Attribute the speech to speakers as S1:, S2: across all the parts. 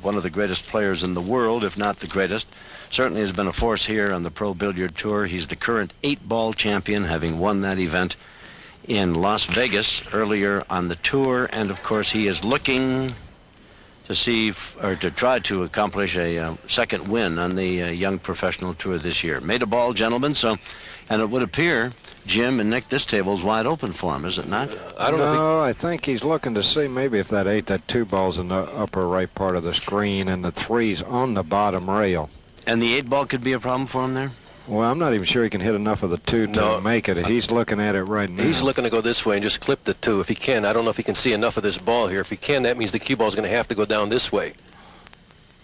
S1: one of the greatest players in the world, if not the greatest. Certainly has been a force here on the Pro Billiard Tour. He's the current 8-ball champion, having won that event in Las Vegas earlier on the tour. And of course, he is looking to see, or to try to accomplish a second win on the Young Professional Tour this year. Made a ball, gentlemen, so, and it would appear, Jim and Nick, this table's wide open for him, is it not?
S2: I don't know.
S3: No, I think he's looking to see maybe if that 2 ball's in the upper right part of the screen and the 3's on the bottom rail.
S1: And the 8-ball could be a problem for him there?
S3: Well, I'm not even sure he can hit enough of the 2 to make it. He's looking at it right now.
S2: He's looking to go this way and just clip the 2 if he can. I don't know if he can see enough of this ball here. If he can, that means the cue ball is going to have to go down this way.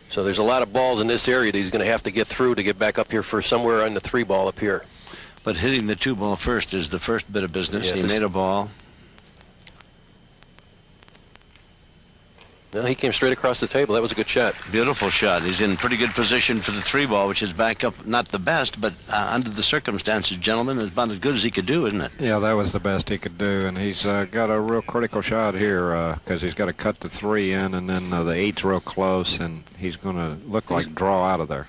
S2: So there's a lot of balls in this area that he's going to have to get through to get back up here for somewhere on the 3 ball up here.
S1: But hitting the 2 ball first is the first bit of business.
S2: Yeah,
S1: he made a ball.
S2: No, he came straight across the table. That was a good shot.
S1: Beautiful shot. He's in pretty good position for the 3 ball, which is back up, not the best, but under the circumstances, gentlemen, it's about as good as he could do, isn't it?
S3: Yeah, that was the best he could do, and he's got a real critical shot here because he's got to cut the 3 in, and then the 8's real close, and he's going to look like draw out of there.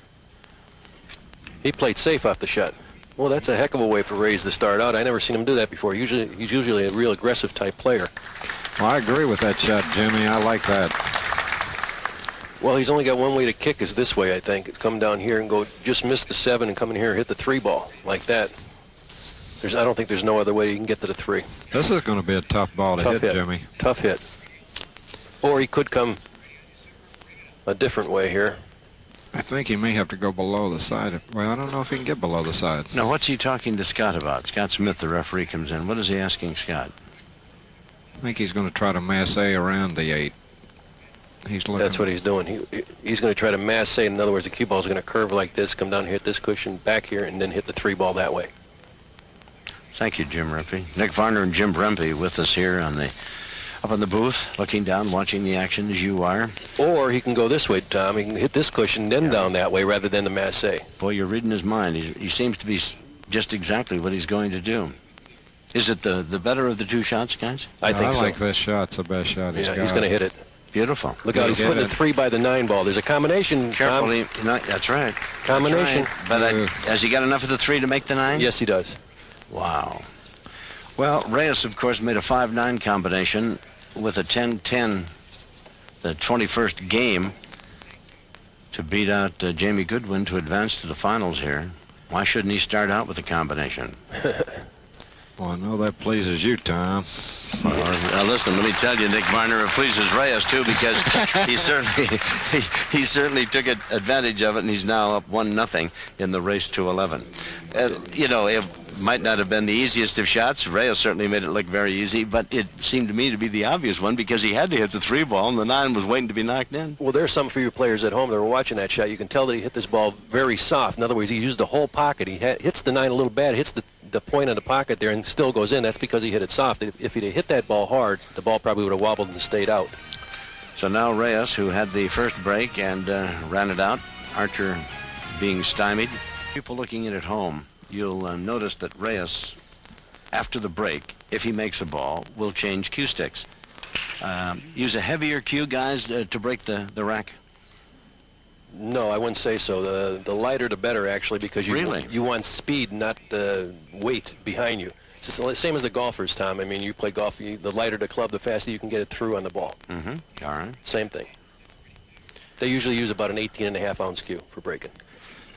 S2: He played safe off the shot. Well, that's a heck of a way for Reyes to start out. I never seen him do that before. He's usually a real aggressive type player.
S3: Well, I agree with that shot, Jimmy. I like that.
S2: Well, he's only got one way to kick is this way, I think. It's come down here and go just miss the 7 and come in here and hit the 3 ball like that. I don't think there's no other way you can get to the 3.
S3: This is going to be a tough ball to hit, Jimmy.
S2: Tough hit. Or he could come a different way here.
S3: I think he may have to go below the side. Well, I don't know if he can get below the side.
S1: Now, what's he talking to Scott about? Scott Smith, the referee, comes in. What is he asking Scott?
S3: I think he's going to try to masse around the 8. He's looking.
S2: That's what he's doing. He's going to try to masse. In other words, the cue ball is going to curve like this, come down here, hit this cushion, back here, and then hit the 3 ball that way.
S1: Thank you, Jim Rempe. Nick Varner and Jim Rempe with us here up in the booth, looking down, watching the action as you are.
S2: Or he can go this way, Tom. He can hit this cushion, then down that way, rather than the masse.
S1: Boy, you're reading his mind. He seems to be just exactly what he's going to do. Is it the better of the 2 shots, guys?
S2: I think so.
S3: I like this shot. It's the best shot he's got.
S2: He's going to hit it.
S1: Beautiful.
S2: Look out, he's putting the 3 by the 9 ball. There's a combination.
S1: Carefully. That's right.
S2: Combination.
S1: That's right. But has he got enough of the 3 to make the 9?
S2: Yes, he does.
S1: Wow. Well, Reyes, of course, made a 5-9 combination with a 10-10, the 21st game, to beat out Jamie Goodwin to advance to the finals here. Why shouldn't he start out with a combination?
S3: Well, I know that pleases you, Tom.
S1: Listen, let me tell you, Nick Varner, it pleases Reyes, too, because he certainly took advantage of it, and he's now up 1-0 in the race to 11. You know, it might not have been the easiest of shots. Reyes certainly made it look very easy, but it seemed to me to be the obvious one because he had to hit the 3 ball, and the 9 was waiting to be knocked in.
S2: Well, there's some for you players at home that were watching that shot. You can tell that he hit this ball very soft. In other words, he used the whole pocket. He hits the 9 a little bad, hits the point of the pocket there and still goes in. That's because he hit it soft. If he'd hit that ball hard, the ball probably would have wobbled and stayed out.
S1: So now Reyes, who had the first break and ran it out, Archer being stymied. People looking in at home, you'll notice that Reyes, after the break, if he makes a ball, will change cue sticks. Use a heavier cue, guys, to break the rack.
S2: No, I wouldn't say so. The lighter the better, actually, because you want speed, not weight behind you. It's just the same as the golfers, Tom. I mean, you play golf, the lighter the club, the faster you can get it through on the ball.
S1: Mm-hmm. All right.
S2: Same thing. They usually use about an 18.5-ounce cue for breaking.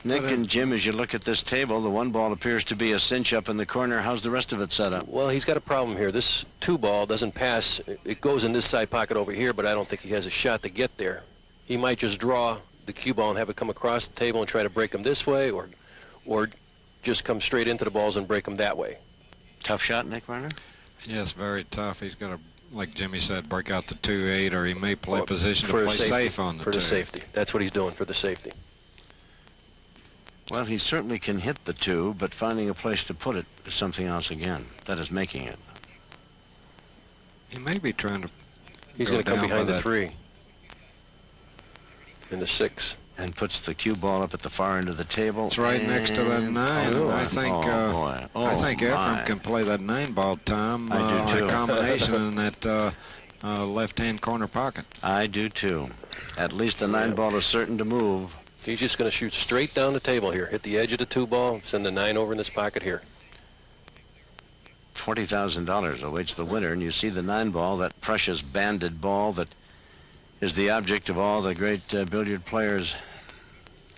S1: Nick and Jim, as you look at this table, the 1 ball appears to be a cinch up in the corner. How's the rest of it set up?
S2: Well, he's got a problem here. This 2 ball doesn't pass. It goes in this side pocket over here, but I don't think he has a shot to get there. He might just draw the cue ball and have it come across the table and try to break them this way, or just come straight into the balls and break them that way.
S1: Tough shot, Nick Varner?
S3: Yes, very tough. He's got to, like Jimmy said, break out the 2-8, or he may play position to play safe on the 2.
S2: For the safety. That's what he's doing, for the safety.
S1: Well, he certainly can hit the 2, but finding a place to put it is something else again. That is making it.
S3: He may be trying to.
S2: He's going to come behind the 3. In the 6.
S1: And puts the cue ball up at the far end of the table.
S3: It's right next to that 9. I think Efren can play that 9 ball, Tom.
S1: I do too.
S3: A combination, and that left-hand corner pocket.
S1: I do too. At least the 9-ball is certain to move.
S2: He's just going to shoot straight down the table here. Hit the edge of the 2-ball, send the 9 over in this pocket here.
S1: $20,000 awaits the winner, and you see the 9-ball, that precious banded ball that is the object of all the great billiard players'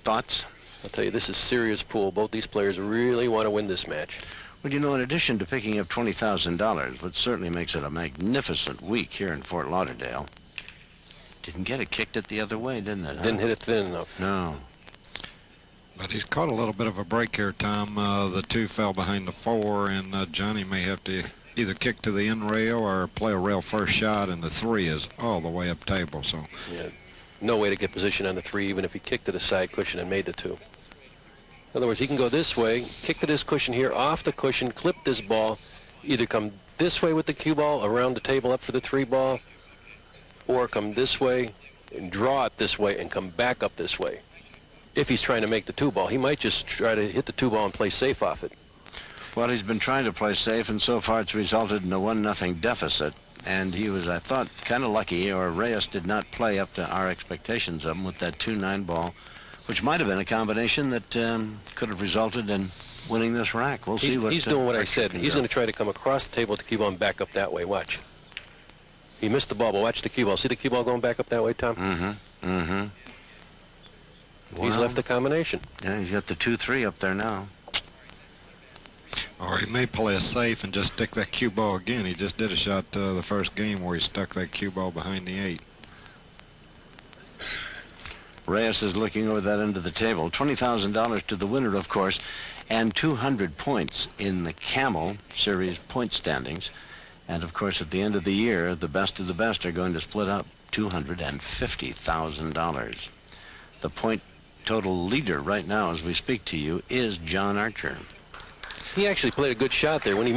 S1: thoughts.
S2: I'll tell you, this is serious pool. Both these players really want to win this match.
S1: Well, you know, in addition to picking up $20,000, which certainly makes it a magnificent week here in Fort Lauderdale, didn't get it, kicked it the other way, didn't it? Huh?
S2: Didn't hit it thin enough.
S1: No.
S3: But he's caught a little bit of a break here, Tom. The 2 fell behind the 4, and Johnny may have to either kick to the end rail or play a rail first shot, and the 3 is all the way up table. So
S2: Yeah, no way to get position on the 3, even if he kicked to the side cushion and made the 2. In other words, he can go this way, kick to this cushion here, off the cushion, clip this ball, either come this way with the cue ball, around the table up for the 3-ball, or come this way and draw it this way and come back up this way. If he's trying to make the 2-ball, he might just try to hit the 2-ball and play safe off it.
S1: Well, he's been trying to play safe, and so far it's resulted in a 1-0 deficit. And he was, I thought, kind of lucky, or Reyes did not play up to our expectations of him with that 2-9 ball, which might have been a combination that could have resulted in winning this rack. We'll see what
S2: he's doing what I
S1: Archer
S2: said.
S1: can
S2: He's
S1: do.
S2: going to try to come across the table with the cue ball and back up that way. Watch. He missed the ball, but watch the cue ball. See the cue ball going back up that way, Tom?
S1: Mm-hmm. Mm-hmm.
S2: He's
S1: Well,
S2: left the combination.
S1: Yeah, he's got the 2-3 up there now.
S3: or he may play it safe and just stick that cue ball again. He just did a shot the first game where he stuck that cue ball behind the 8.
S1: Reyes is looking over that end of the table. $20,000 to the winner, of course, and 200 points in the Camel Series point standings. And, of course, at the end of the year, the best of the best are going to split up $250,000. The point total leader right now, as we speak to you, is John Archer.
S2: He actually played a good shot there. When he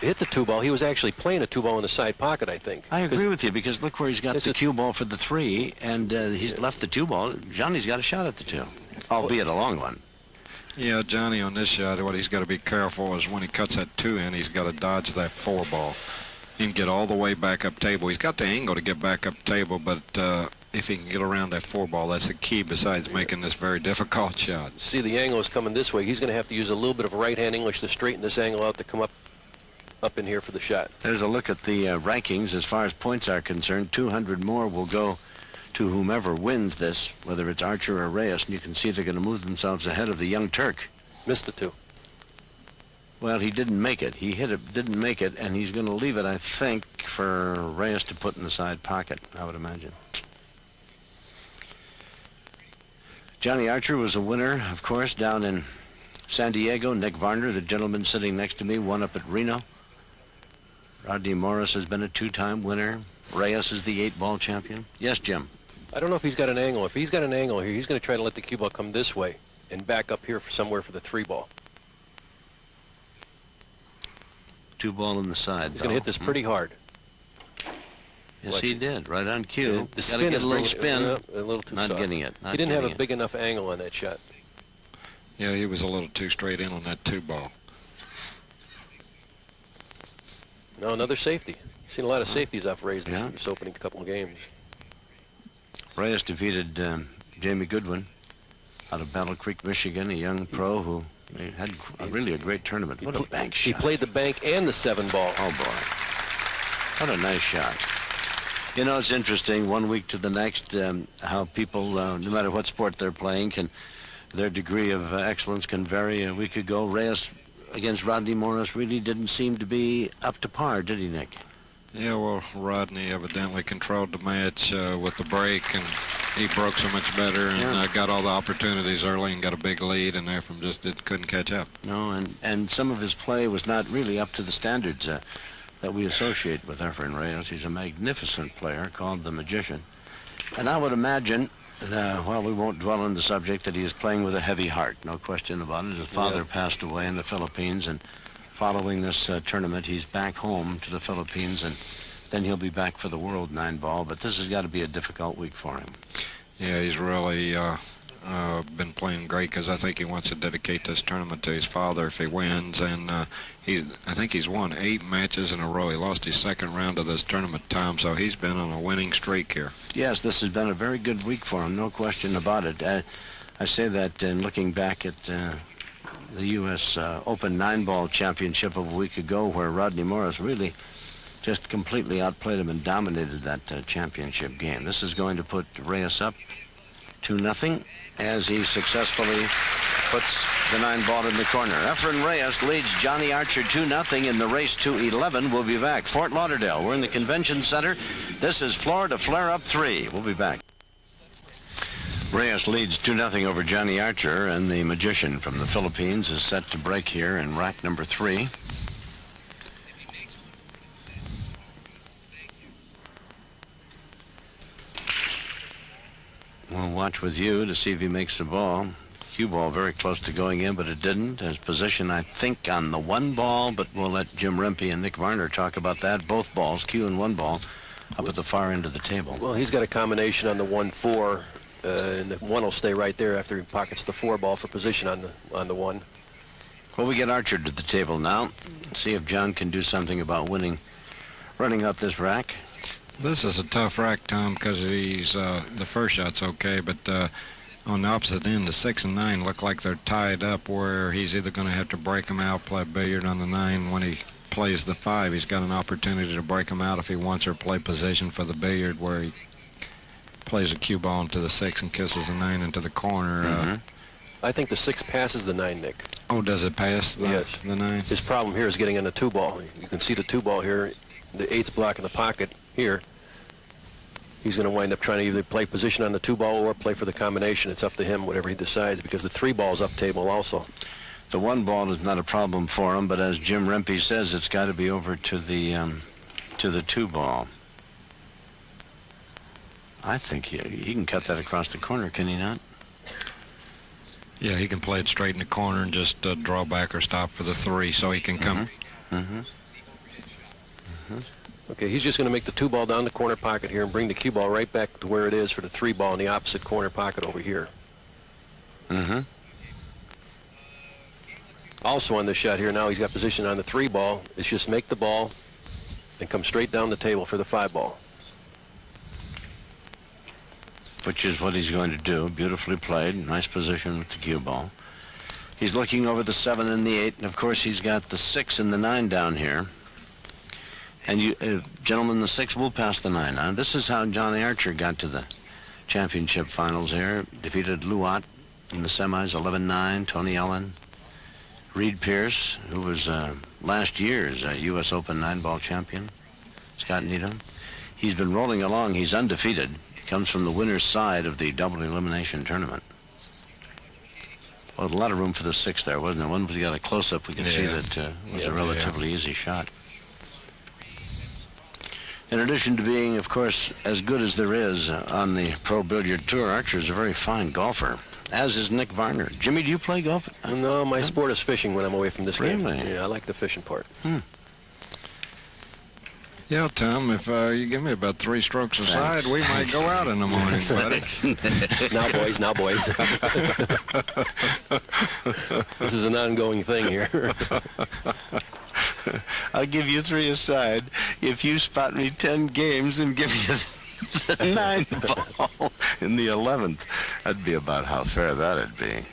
S2: hit the 2-ball, he was actually playing a 2-ball in the side pocket, I think.
S1: I agree with you, because look where he's got
S2: It's
S1: the
S2: a-
S1: cue ball for the 3, and he's left the 2-ball. Johnny's got a shot at the 2, albeit a long one.
S3: Yeah, Johnny on this shot, what he's got to be careful is when he cuts that 2 in, he's got to dodge that 4 ball. He can get all the way back up table. He's got the angle to get back up table, but if he can get around that 4 ball, that's the key besides making this very difficult shot.
S2: See, the angle is coming this way. He's going to have to use a little bit of right-hand English to straighten this angle out to come up in here for the shot.
S1: There's a look at the rankings as far as points are concerned. 200 more will go to whomever wins this, whether it's Archer or Reyes, and you can see they're going to move themselves ahead of the young Turk.
S2: Missed the 2.
S1: Well, he didn't make it. He hit it, didn't make it, and he's going to leave it, I think, for Reyes to put in the side pocket, I would imagine. Johnny Archer was a winner, of course, down in San Diego. Nick Varner, the gentleman sitting next to me, won up at Reno. Rodney Morris has been a 2-time winner. Reyes is the 8-ball champion. Yes, Jim?
S2: I don't know if he's got an angle. If he's got an angle here, he's going to try to let the cue ball come this way and back up here for somewhere for the 3-ball.
S1: 2-ball in the side.
S2: He's going to hit this pretty hard.
S1: Yes,
S2: Watch
S1: he
S2: it.
S1: did, right on cue.
S2: The
S1: Gotta
S2: spin
S1: get
S2: is
S1: a little
S2: bringing-
S1: spin.
S2: a little too
S1: Not
S2: soft.
S1: getting it. Not
S2: He didn't have a
S1: getting it.
S2: big enough angle on that shot.
S3: Yeah, he was a little too straight in on that 2 ball.
S2: No, another safety. Seen a lot of safeties off Reyes
S1: Yeah.
S2: this opening couple of games.
S1: Reyes defeated Jamie Goodwin out of Battle Creek, Michigan, a young pro who had really a great tournament. What a bank
S2: He
S1: shot.
S2: played the bank and the 7-ball.
S1: Oh, boy. What a nice shot. You know, it's interesting, one week to the next, how people, no matter what sport they're playing, their degree of excellence can vary. A week ago, Reyes against Rodney Morris really didn't seem to be up to par, did he, Nick?
S3: Yeah, well, Rodney evidently controlled the match with the break, and he broke so much better and got all the opportunities early and got a big lead, and Efren just couldn't catch up.
S1: No, and some of his play was not really up to the standards that we associate with Efren Reyes. He's a magnificent player called the Magician. And I would imagine, while we won't dwell on the subject, that he is playing with a heavy heart. No question about it. His father passed away in the Philippines, and following this tournament, he's back home to the Philippines, and then he'll be back for the World 9-ball. But this has got to be a difficult week for him.
S3: Yeah, he's really been playing great because I think he wants to dedicate this tournament to his father if he wins. And I think he's won 8 matches in a row. He lost his second round of this tournament, Tom, so he's been on a winning streak here.
S1: Yes, this has been a very good week for him, no question about it. I say that in looking back at the U.S. Open 9-ball championship of a week ago, where Rodney Morris really just completely outplayed him and dominated that championship game. This is going to put Reyes up 2-0 as he successfully puts the 9-ball in the corner. Efren Reyes leads Johnny Archer 2-0 in the race to 11. We'll be back. Fort Lauderdale. We're in the convention center. This is Florida Flare-Up 3. We'll be back. Reyes leads 2-0 over Johnny Archer, and the magician from the Philippines is set to break here in rack number 3. We'll watch with you to see if he makes the ball. Cue ball very close to going in, but it didn't. His position, I think, on the 1 ball, but we'll let Jim Rempe and Nick Varner talk about that. Both balls, cue and 1 ball, up at the far end of the table.
S2: Well, he's got a combination on the 1-4, and the 1 will stay right there after he pockets the 4 ball for position on the 1.
S1: Well, we get Archer to the table now. See if John can do something about running up this rack.
S3: This is a tough rack, Tom, because he's the first shot's okay, but on the opposite end, the 6 and 9 look like they're tied up, where he's either going to have to break them out, play billiard on the 9. When he plays the 5, he's got an opportunity to break them out if he wants, or play position for the billiard, where he plays a cue ball into the 6 and kisses the 9 into the corner.
S2: I think the 6 passes the 9, Nick.
S3: Oh, does it pass the,
S2: yes.
S3: The 9?
S2: His problem here is getting on the 2 ball. You can see the 2 ball here. The 8's blocking the pocket here. He's going to wind up trying to either play position on the 2 ball or play for the combination. It's up to him, whatever he decides, because the 3 ball's up table also.
S1: The 1 ball is not a problem for him, but as Jim Rempe says, it's got to be over to the 2 ball. I think he can cut that across the corner, can he not?
S3: Yeah, he can play it straight in the corner and just draw back or stop for the 3, so he can come.
S2: Okay, he's just going to make the 2 ball down the corner pocket here and bring the cue ball right back to where it is for the 3 ball in the opposite corner pocket over here. Also on this shot here now, he's got position on the 3 ball. It's just make the ball and come straight down the table for the 5 ball.
S1: Which is what he's going to do. Beautifully played. Nice position with the cue ball. He's looking over the 7 and the 8, and of course he's got the 6 and the 9 down here. And you, gentlemen, the 6 will pass the 9. Now, this is how Johnny Archer got to the championship finals here. Defeated Luat in the semis, 11-9. Tony Allen, Reed Pierce, who was last year's U.S. Open 9-ball champion, Scott Needham. He's been rolling along. He's undefeated. Comes from the winner's side of the double elimination tournament. Well, a lot of room for the 6 there, wasn't there? Once we got a close-up, we could see that it was a relatively easy shot. In addition to being, of course, as good as there is on the Pro Billiard Tour, Archer is a very fine golfer, as is Nick Varner. Jimmy, do you play golf?
S2: No, my sport is fishing when I'm away from this game.
S1: Really?
S2: Yeah, I like the fishing part.
S3: Yeah, Tom, if you give me about 3 strokes aside, we might go out in the morning, buddy.
S2: Now, boys. This is an ongoing thing here.
S1: I'll give you 3 aside if you spot me 10 games and give you the 9 ball in the 11th. That'd be about how fair that'd be.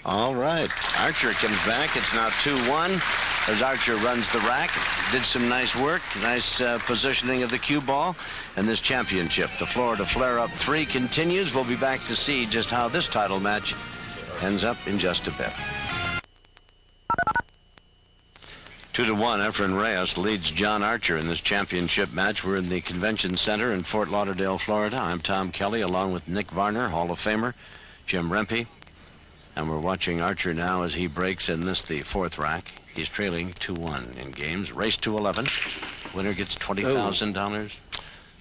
S1: All right. Archer comes back. It's now 2-1 as Archer runs the rack. Did some nice work. Nice positioning of the cue ball. And this championship, the Florida Flare-Up 3, continues. We'll be back to see just how this title match ends up in just a bit. 2-1, Efren Reyes leads John Archer in this championship match. We're in the Convention Center in Fort Lauderdale, Florida. I'm Tom Kelly, along with Nick Varner, Hall of Famer, Jim Rempe. And we're watching Archer now as he breaks in this, the 4th rack. He's trailing 2-1 in games. Race to 11. Winner gets $20,000.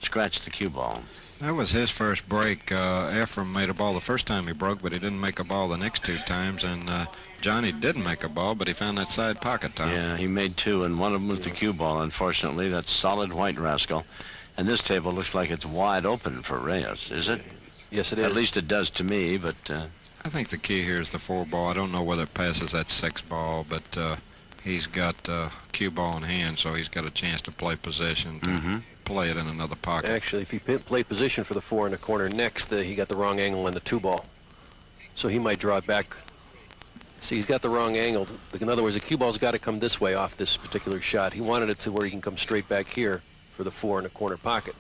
S1: Scratch the cue ball.
S3: That was his first break. Efren made a ball the first time he broke, but he didn't make a ball the next 2 times. And Johnny didn't make a ball, but he found that side pocket time.
S1: Yeah, he made 2, and one of them was the cue ball, unfortunately. That's solid white rascal. And this table looks like it's wide open for Reyes, is it?
S2: Yes, it is.
S1: At least it does to me, but
S3: I think the key here is the 4-ball. I don't know whether it passes that 6-ball, but he's got cue ball in hand, so he's got a chance to play possession to play it in another pocket.
S2: Actually, if he played position for the 4 in the corner next, he got the wrong angle on the 2-ball. So he might draw it back. See, he's got the wrong angle. In other words, the cue ball's got to come this way off this particular shot. He wanted it to where he can come straight back here for the 4 in the corner pocket.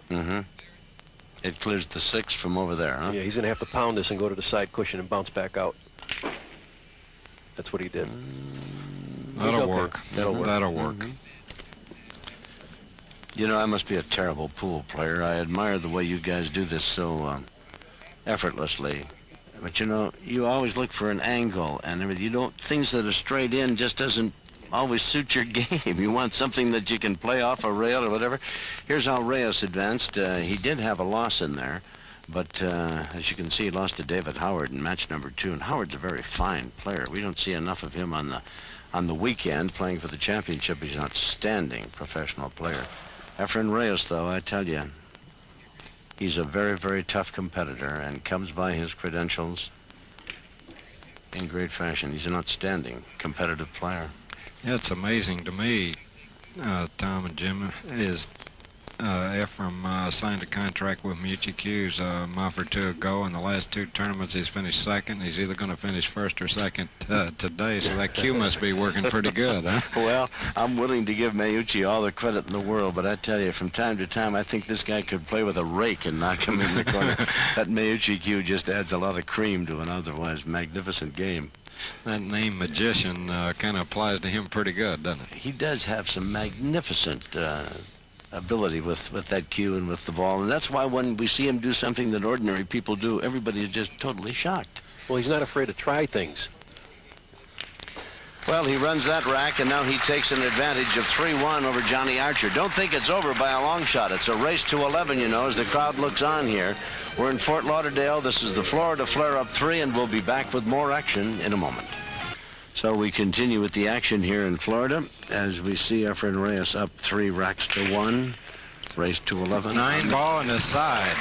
S1: it clears the 6 from over there, huh?
S2: Yeah, he's going to have to pound this and go to the side cushion and bounce back out. That's what he did.
S3: That'll
S2: okay.
S3: work.
S2: That'll work.
S3: That'll work.
S1: You know, I must be a terrible pool player. I admire the way you guys do this so effortlessly. But, you know, you always look for an angle and everything. You don't, things that are straight in just doesn't always suit your game. You want something that you can play off a rail or whatever. Here's how Reyes advanced. He did have a loss in there, but as you can see, he lost to David Howard in match number 2. And Howard's a very fine player. We don't see enough of him on the weekend playing for the championship. He's an outstanding professional player. Efren Reyes, though, I tell you, he's a very, very tough competitor and comes by his credentials in great fashion. He's an outstanding competitive player.
S3: Yeah, it's amazing to me, Tom and Jim, is Efren signed a contract with Mutual Q's a month or two ago. In the last 2 tournaments, he's finished second. He's either going to finish first or second today, so that Q must be working pretty good, huh?
S1: Well, I'm willing to give Meucci all the credit in the world, but I tell you, from time to time, I think this guy could play with a rake and knock him in the corner. That Meucci Q just adds a lot of cream to an otherwise magnificent game.
S3: That name Magician kind of applies to him pretty good, doesn't it?
S1: He does have some magnificent ability with that cue and with the ball, and that's why when we see him do something that ordinary people do, everybody is just totally shocked.
S2: Well, he's not afraid to try things.
S1: Well, he runs that rack, and now he takes an advantage of 3-1 over Johnny Archer. Don't think it's over by a long shot. It's a race to 11, you know, as the crowd looks on here. We're in Fort Lauderdale. This is the Florida Flare-Up 3, and we'll be back with more action in a moment. So we continue with the action here in Florida as we see Efren Reyes up 3 racks to 1, race to 11.
S3: 9 ball on the side.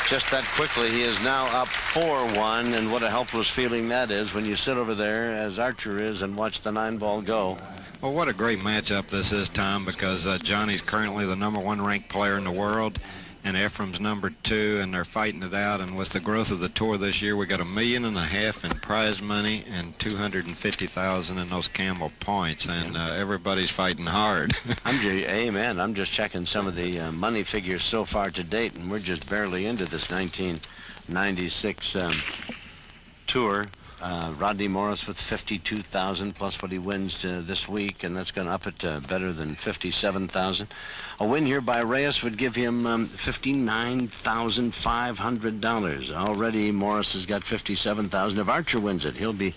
S1: Just that quickly, he is now up 4-1, and what a helpless feeling that is when you sit over there, as Archer is, and watch the 9 ball go.
S3: Well, what a great matchup this is, Tom, because Johnny's currently the #1 ranked player in the world, and Efren's number 2, and they're fighting it out. And with the growth of the tour this year, we got $1.5 million in prize money and $250,000 in those Campbell points, and everybody's fighting hard.
S1: Amen. I'm just checking some of the money figures so far to date, and we're just barely into this 1996 tour. Rodney Morris with $52,000 plus what he wins this week, and that's going to up it to better than $57,000. A win here by Reyes would give him $59,500. Already Morris has got $57,000. If Archer wins it, he'll be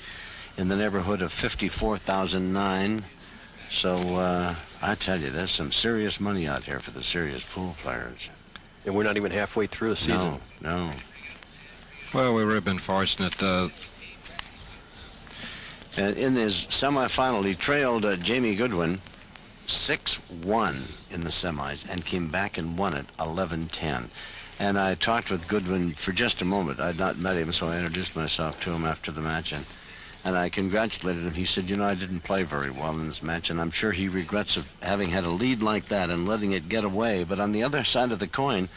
S1: in the neighborhood of $54,009. So I tell you, there's some serious money out here for the serious pool players.
S2: And we're not even halfway through the season.
S1: No.
S3: Well, we've really been fortunate.
S1: And in his semifinal, he trailed Jamie Goodwin 6-1 in the semis and came back and won it 11-10. And I talked with Goodwin for just a moment. I'd not met him, so I introduced myself to him after the match, and I congratulated him. He said, you know, I didn't play very well in this match, and I'm sure he regrets having had a lead like that and letting it get away. But on the other side of the coin,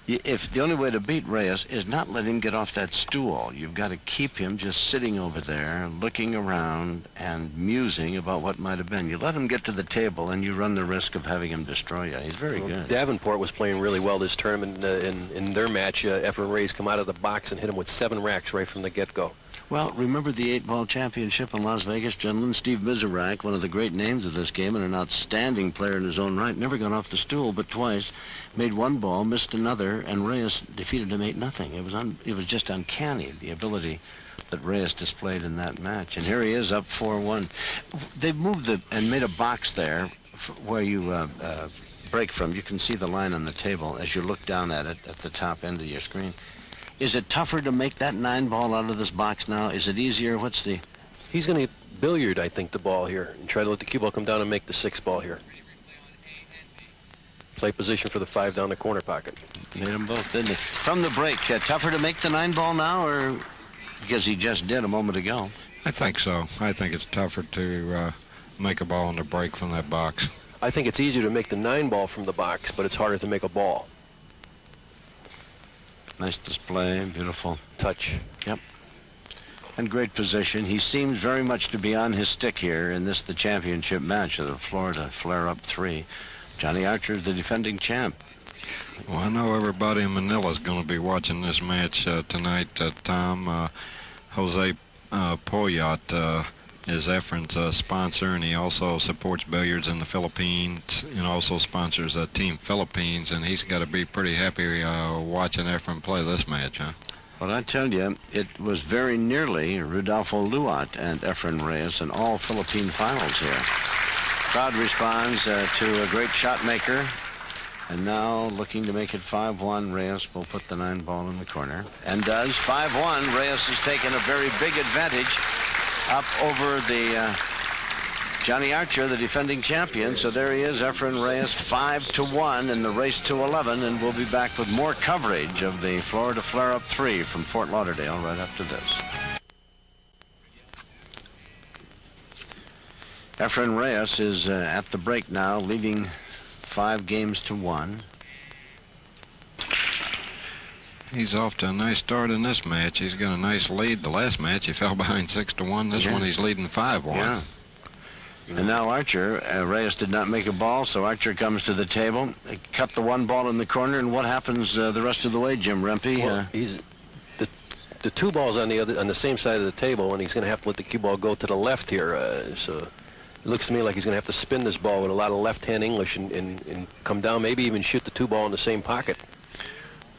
S1: if the only way to beat Reyes is not let him get off that stool. You've got to keep him just sitting over there, looking around and musing about what might have been. You let him get to the table, and you run the risk of having him destroy you. He's very good.
S2: Davenport was playing really well this tournament. In their match, Efren Reyes come out of the box and hit him with 7 racks right from the get-go.
S1: Well, remember the 8-ball championship in Las Vegas, gentlemen? Steve Mizurak, one of the great names of this game and an outstanding player in his own right, never got off the stool but twice, made 1 ball, missed another, and Reyes defeated him 8-0. It was just uncanny, the ability that Reyes displayed in that match. And here he is up 4-1. They've moved and made a box there where you break from. You can see the line on the table as you look down at it at the top end of your screen. Is it tougher to make that 9 ball out of this box now? Is it easier? What's the...
S2: He's going to billiard, I think, the ball here and try to let the cue ball come down and make the 6 ball here. play position for the 5 down the corner pocket.
S1: Made them both, didn't he? From the break, tougher to make the 9-ball now, or because he just did a moment ago?
S3: I think so. I think it's tougher to make a ball on the break from that box.
S2: I think it's easier to make the 9-ball from the box, but it's harder to make a ball.
S1: Nice display, beautiful
S2: Touch.
S1: Yep. And great position. He seems very much to be on his stick here in this, the championship match of the Florida Flare-Up 3. Johnny Archer is the defending champ.
S3: Well, I know everybody in Manila is going to be watching this match tonight, Tom. Jose Poyat is Efren's sponsor, and he also supports billiards in the Philippines and also sponsors Team Philippines, and he's got to be pretty happy watching Efren play this match, huh?
S1: Well, I tell you, it was very nearly Rodolfo Luat and Efren Reyes in all Philippine finals here. Crowd responds to a great shot maker. And now looking to make it 5-1. Reyes will put the 9-ball in the corner. And does. 5-1. Reyes has taken a very big advantage up over the Johnny Archer, the defending champion. So there he is, Efren Reyes, 5-1 in the race to 11. And we'll be back with more coverage of the Florida Flare-Up 3 from Fort Lauderdale right after this. Efren Reyes is at the break now, leading 5-1.
S3: He's off to a nice start in this match. He's got a nice lead. The last match he fell behind 6-1. This one he's leading 5-1.
S1: Yeah. And now Archer, Reyes did not make a ball, so Archer comes to the table. They cut the 1 ball in the corner, and what happens the rest of the way, Jim Rempe?
S2: Well, he's the 2 balls on the same side of the table, and he's going to have to let the cue ball go to the left here. So it looks to me like he's going to have to spin this ball with a lot of left-hand English and come down, maybe even shoot the 2 ball in the same pocket.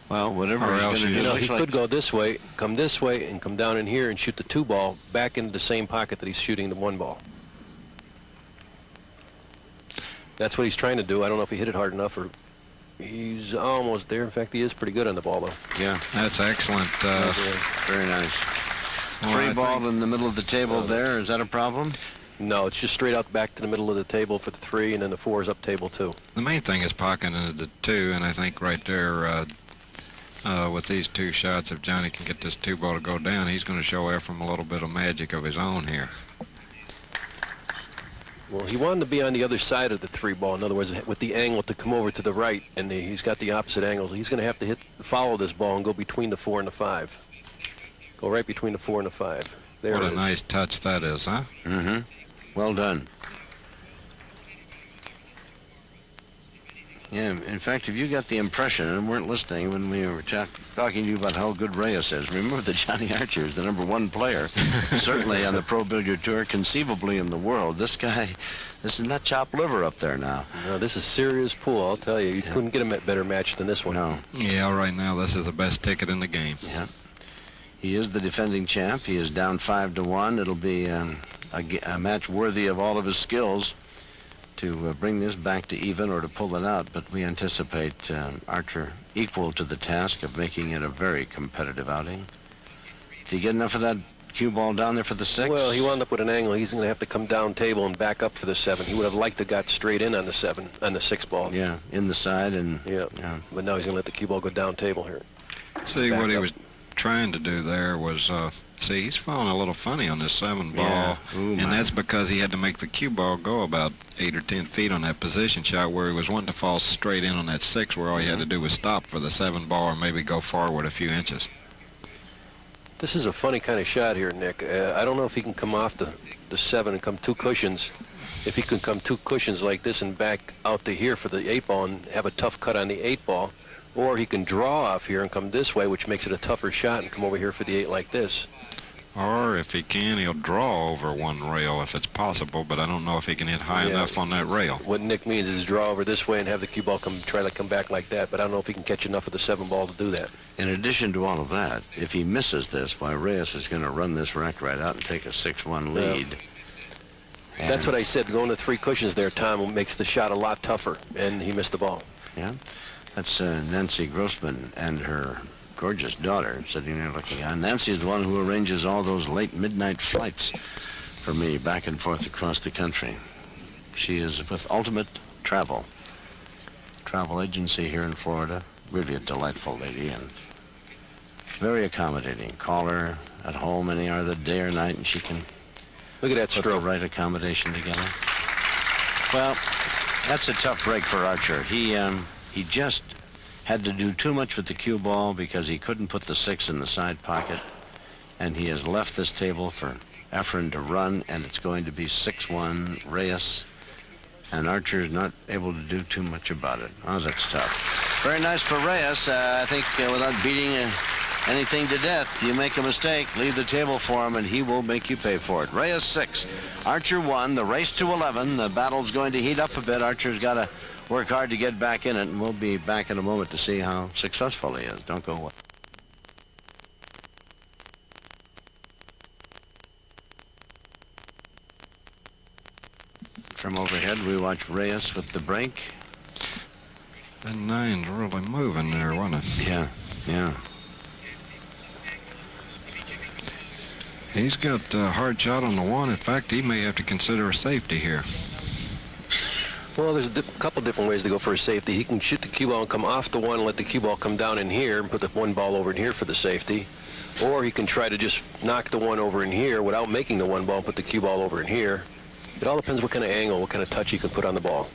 S1: Well, whatever
S3: Or
S1: he's
S3: else
S1: going to
S3: you
S1: do.
S2: He could go this way, come this way, and come down in here and shoot the 2 ball back into the same pocket that he's shooting the 1 ball. That's what he's trying to do. I don't know if he hit it hard enough, or he's almost there. In fact, he is pretty good on the ball, though.
S1: Yeah,
S3: That's excellent.
S1: very nice.
S3: Well,
S1: 3 ball in the middle of the table there. Is that a problem?
S2: No, it's just straight out back to the middle of the table for the 3, and then the 4 is up table 2.
S3: The main thing is pocketing the 2, and I think right there with these 2 shots, if Johnny can get this 2 ball to go down, he's going to show Efren a little bit of magic of his own here.
S2: Well, he wanted to be on the other side of the 3 ball. In other words, with the angle to come over to the right, and he's got the opposite angles. He's going to have to follow this ball and go between the 4 and the 5. Go right between the 4 and the 5. There
S3: What
S2: it
S3: a
S2: is.
S3: nice touch that is, huh?
S1: Mm-hmm. Well done. Yeah, in fact, if you got the impression and weren't listening when we were talking to you about how good Reyes is, remember that Johnny Archer is the #1 player, certainly on the Pro Billiard Tour, conceivably in the world. This guy, this is not chopped liver up there now.
S2: No, this is serious pool, I'll tell you. You couldn't get a better match than this one.
S1: No.
S3: Yeah, right now this is the best ticket in the game.
S1: Yeah. He is the defending champ. He is down 5-1. It'll be a match worthy of all of his skills to bring this back to even or to pull it out, but we anticipate Archer equal to the task of making it a very competitive outing. Did he get enough of that cue ball down there for the 6?
S2: Well, he wound up with an angle. He's going to have to come down table and back up for the 7. He would have liked to got straight in on the 7, on the 6 ball.
S1: Yeah, in the side and...
S2: Yeah. But now he's going to let the cue ball go down table here.
S3: See,
S2: Back
S3: what he
S2: up.
S3: was trying to do there was, see, he's falling a little funny on this 7 ball,
S1: Yeah. Ooh,
S3: and
S1: my.
S3: that's because he had to make the cue ball go about 8 or 10 feet on that position shot where he was wanting to fall straight in on that 6 where all he had to do was stop for the 7 ball or maybe go forward a few inches.
S2: This is a funny kind of shot here, Nick. I don't know if he can come off the 7 and come 2 cushions. If he can come 2 cushions like this and back out to here for the 8 ball and have a tough cut on the 8 ball, or he can draw off here and come this way, which makes it a tougher shot, and come over here for the 8 like this.
S3: Or if he can, he'll draw over 1 rail if it's possible, but I don't know if he can hit high
S2: Yeah.
S3: enough on that rail.
S2: What Nick means is draw over this way and have the cue ball try to come back like that, but I don't know if he can catch enough of the 7 ball to do that.
S1: In addition to all of that, if he misses this, why, Reyes is going to run this rack right out and take a 6-1 lead.
S2: That's what I said. Going to 3 cushions there, Tom, makes the shot a lot tougher, and he missed the ball.
S1: Yeah. That's Nancy Grossman and her gorgeous daughter sitting there looking on. Nancy is the one who arranges all those late midnight flights for me back and forth across the country. She is with Ultimate Travel travel agency here in Florida. Really a delightful lady and very accommodating. Call her at home any hour of the day or night, and she can
S2: Look at that
S1: put the
S2: stroke.
S1: right accommodation together. Well, that's a tough break for Archer. He just had to do too much with the cue ball because he couldn't put the 6 in the side pocket, and he has left this table for Efren to run, and it's going to be 6-1 Reyes, and Archer's not able to do too much about it. Oh, that's tough. Very nice for Reyes. I think without beating anything to death, you make a mistake, leave the table for him, and he will make you pay for it. Reyes 6, Archer 1, the race to 11. The battle's going to heat up a bit. Archer's got to work hard to get back in it, and we'll be back in a moment to see how successful he is. Don't go away. From overhead, we watch Reyes with the break.
S3: That 9's really moving there, wasn't it?
S1: Yeah, yeah.
S3: He's got a hard shot on the 1. In fact, he may have to consider a safety here.
S2: Well, there's a couple different ways to go for a safety. He can shoot the cue ball and come off the 1 and let the cue ball come down in here and put the 1 ball over in here for the safety. Or he can try to just knock the 1 over in here without making the 1 ball and put the cue ball over in here. It all depends what kind of angle, what kind of touch he can put on the ball.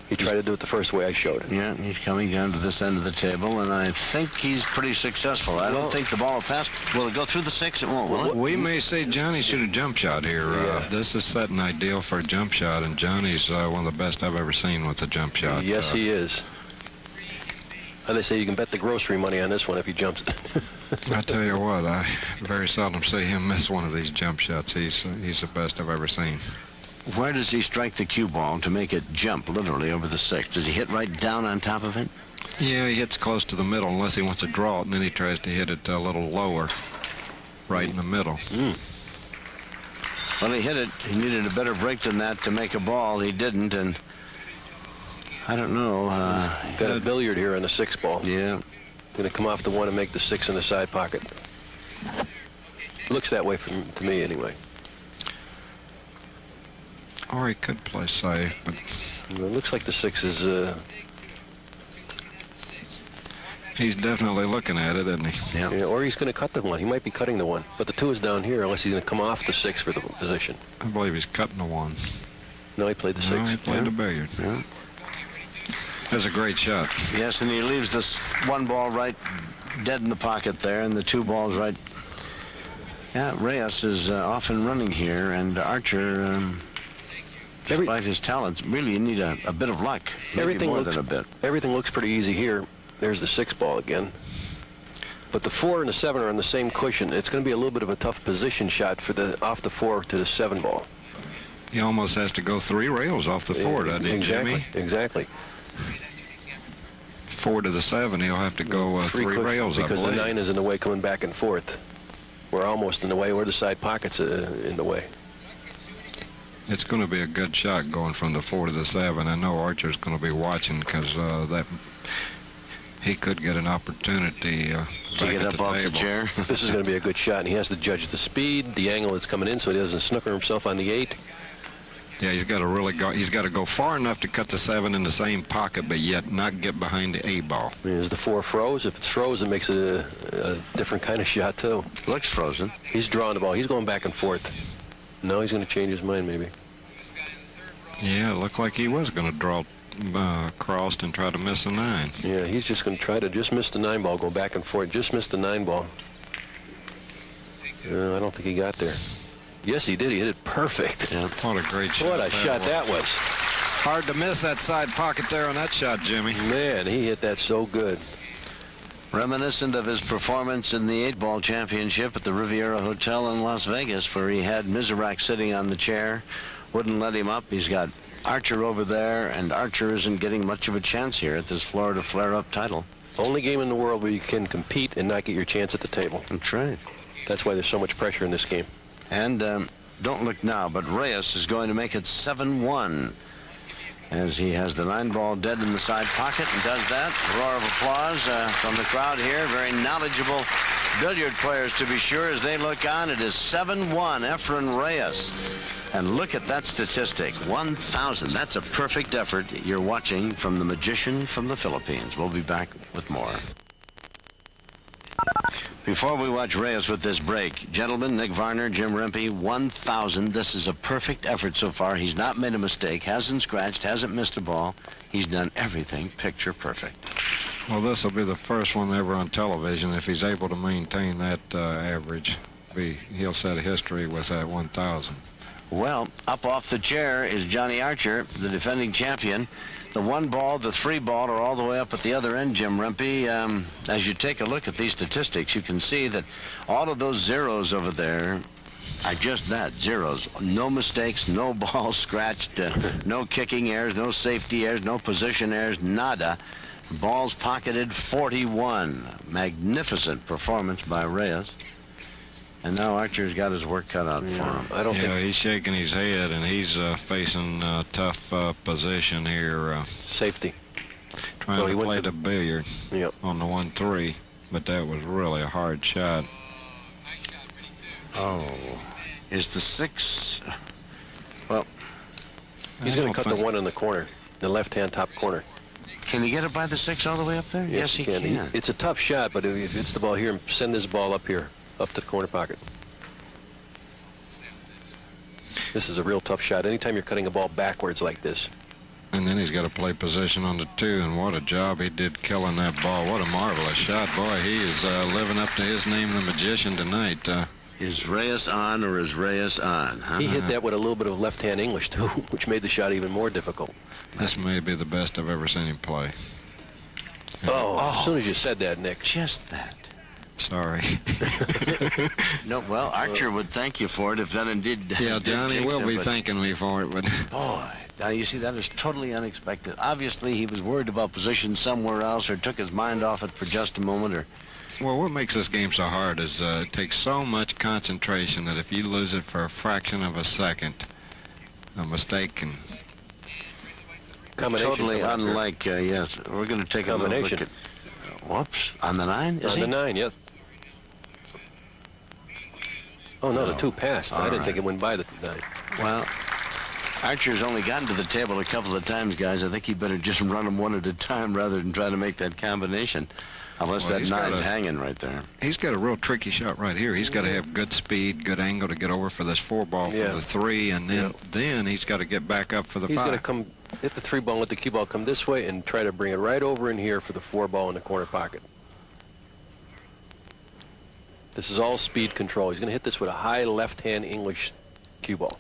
S2: He tried to do it the first way I showed it.
S1: Yeah, he's coming down to this end of the table, and I think he's pretty successful. I don't think the ball will pass. Will it go through the 6? It won't, will it?
S3: We may say Johnny shoot a jump shot here. This is setting ideal for a jump shot, and Johnny's one of the best I've ever seen with a jump shot.
S2: Yes, he is. And they say you can bet the grocery money on this one if he jumps.
S3: I tell you what, I very seldom see him miss one of these jump shots. He's the best I've ever seen.
S1: Where does he strike the cue ball to make it jump literally over the 6? Does he hit right down on top of it?
S3: Yeah, he hits close to the middle unless he wants to draw it, and then he tries to hit it a little lower, right in the middle.
S1: Well, he hit it. He needed a better break than that to make a ball. He didn't, and I don't know.
S2: Got a billiard here on the 6 ball.
S1: Yeah.
S2: Going to come off the 1 and make the 6 in the side pocket. Looks that way to me anyway.
S3: Or he could play safe, but
S2: It looks like the 6 is...
S3: he's definitely looking at it, isn't he?
S2: Yeah, or he's going to cut the 1. He might be cutting the 1. But the 2 is down here unless he's going to come off the 6 for the position.
S3: I believe he's cutting the 1.
S2: No, he played the 6.
S3: No, he played the billiard.
S1: Yeah.
S3: That's a great shot.
S1: Yes, and he leaves this 1 ball right dead in the pocket there, and the 2 balls right. Yeah, Reyes is off and running here, and Archer, despite his talents, really you need a bit of luck. Maybe
S2: Everything
S1: more
S2: looks,
S1: than a bit.
S2: Everything looks pretty easy here. There's the 6 ball again. But the 4 and the 7 are on the same cushion. It's going to be a little bit of a tough position shot for the off the 4 to the 7 ball.
S3: He almost has to go 3 rails off the 4, doesn't he,
S2: exactly,
S3: Jimmy?
S2: Exactly.
S3: 4 to the 7, he'll have to go 3
S2: cushions,
S3: rails, I
S2: because the
S3: believe.
S2: 9 is in the way coming back and forth. We're almost in the way, or the side pocket's in the way.
S3: It's going to be a good shot going from the 4 to the 7. I know Archer's going to be watching because that he could get an opportunity
S1: To
S3: back
S1: get
S3: at
S1: up
S3: the
S1: off the
S3: table.
S1: chair.
S2: This is going to be a good shot, and he has to judge the speed, the angle it's coming in, so he doesn't snooker himself on the 8.
S3: Yeah, he's got to really go. He's got to go far enough to cut the 7 in the same pocket, but yet not get behind the A ball.
S2: I mean, is the 4 froze? If it's froze, it makes it a different kind of shot, too.
S1: Looks frozen.
S2: He's drawing the ball. He's going back and forth. No, he's going to change his mind, maybe.
S3: Yeah, it looked like he was going to draw crossed and try to miss a 9.
S2: Yeah, he's just going to try to just miss the 9 ball, go back and forth. Just missed the 9 ball. I don't think he got there. Yes, he did. He hit it perfect.
S1: Yeah.
S3: What a great shot.
S2: What a shot that was.
S3: Hard to miss that side pocket there on that shot, Jimmy.
S2: Man, he hit that so good.
S1: Reminiscent of his performance in the 8-ball championship at the Riviera Hotel in Las Vegas, where he had Mizrak sitting on the chair, wouldn't let him up. He's got Archer over there, and Archer isn't getting much of a chance here at this Florida Flare-Up title.
S2: Only game in the world where you can compete and not get your chance at the table.
S1: That's right.
S2: That's why there's so much pressure in this game.
S1: And don't look now, but Reyes is going to make it 7-1 as he has the 9 ball dead in the side pocket and does that. A roar of applause from the crowd here. Very knowledgeable billiard players, to be sure, as they look on. It is 7-1, Efren Reyes. And look at that statistic, 1,000. That's a perfect effort. You're watching from the magician from the Philippines. We'll be back with more. Before we watch Reyes with this break, gentlemen, Nick Varner, Jim Rempe, 1,000. This is a perfect effort so far. He's not made a mistake, hasn't scratched, hasn't missed a ball. He's done everything picture perfect.
S3: Well, this will be the first one ever on television. If he's able to maintain that average, he'll set a history with that 1,000.
S1: Well, up off the chair is Johnny Archer, the defending champion. The 1 ball, the 3 ball are all the way up at the other end, Jim Rempe. As you take a look at these statistics, you can see that all of those zeros over there are just that, zeros. No mistakes, no balls scratched, no kicking errors, no safety errors, no position errors, nada. Balls pocketed, 41. Magnificent performance by Reyes. And now Archer's got his work cut out for him.
S2: I don't think
S3: he's shaking his head, and he's facing a tough position here.
S2: Safety.
S3: Trying to play the billiard
S2: Yep.
S3: on the 1-3, but that was really a hard shot.
S1: Oh, is the 6? Well,
S2: He's going to cut the 1 in the corner, the left-hand top corner.
S1: can he get it by the 6 all the way up there? Yes, he can.
S2: It's a tough shot, but if it's the ball here, send this ball up here, up to the corner pocket. This is a real tough shot. Anytime you're cutting a ball backwards like this.
S3: And then he's got to play position on the 2, and what a job he did killing that ball. What a marvelous shot. Boy, he is living up to his name, the magician, tonight.
S1: Is Reyes on or is Reyes on? Huh?
S2: He hit that with a little bit of left-hand English, too, which made the shot even more difficult.
S3: This may be the best I've ever seen him play.
S2: As soon as you said that, Nick.
S1: Just that.
S3: Sorry.
S1: No, well, Archer would thank you for it if that indeed.
S3: Yeah,
S1: did
S3: Johnny
S1: jinx
S3: will
S1: him,
S3: be
S1: but
S3: thanking me for it, but
S1: boy, now you see that is totally unexpected. Obviously, he was worried about position somewhere else, or took his mind off it for just a moment, or.
S3: well, what makes this game so hard is it takes so much concentration that if you lose it for a fraction of a second, a mistake can.
S2: Combination.
S1: Totally unlike. Yes, we're going to take a little look at. Whoops, on the 9. Is
S2: On
S1: he?
S2: the 9, yep. Oh, no, the 2 passed. I didn't think it went by the 9.
S1: Well, Archer's only gotten to the table a couple of times, guys. I think he better just run them one at a time rather than try to make that combination. Unless that 9's hanging right there.
S3: He's got a real tricky shot right here. He's got to have good speed, good angle to get over for this 4 ball for the 3, and then he's got to get back up for the 5.
S2: He's going to come hit the 3 ball, let the cue ball come this way, and try to bring it right over in here for the 4 ball in the corner pocket. This is all speed control. He's going to hit this with a high left-hand English cue ball.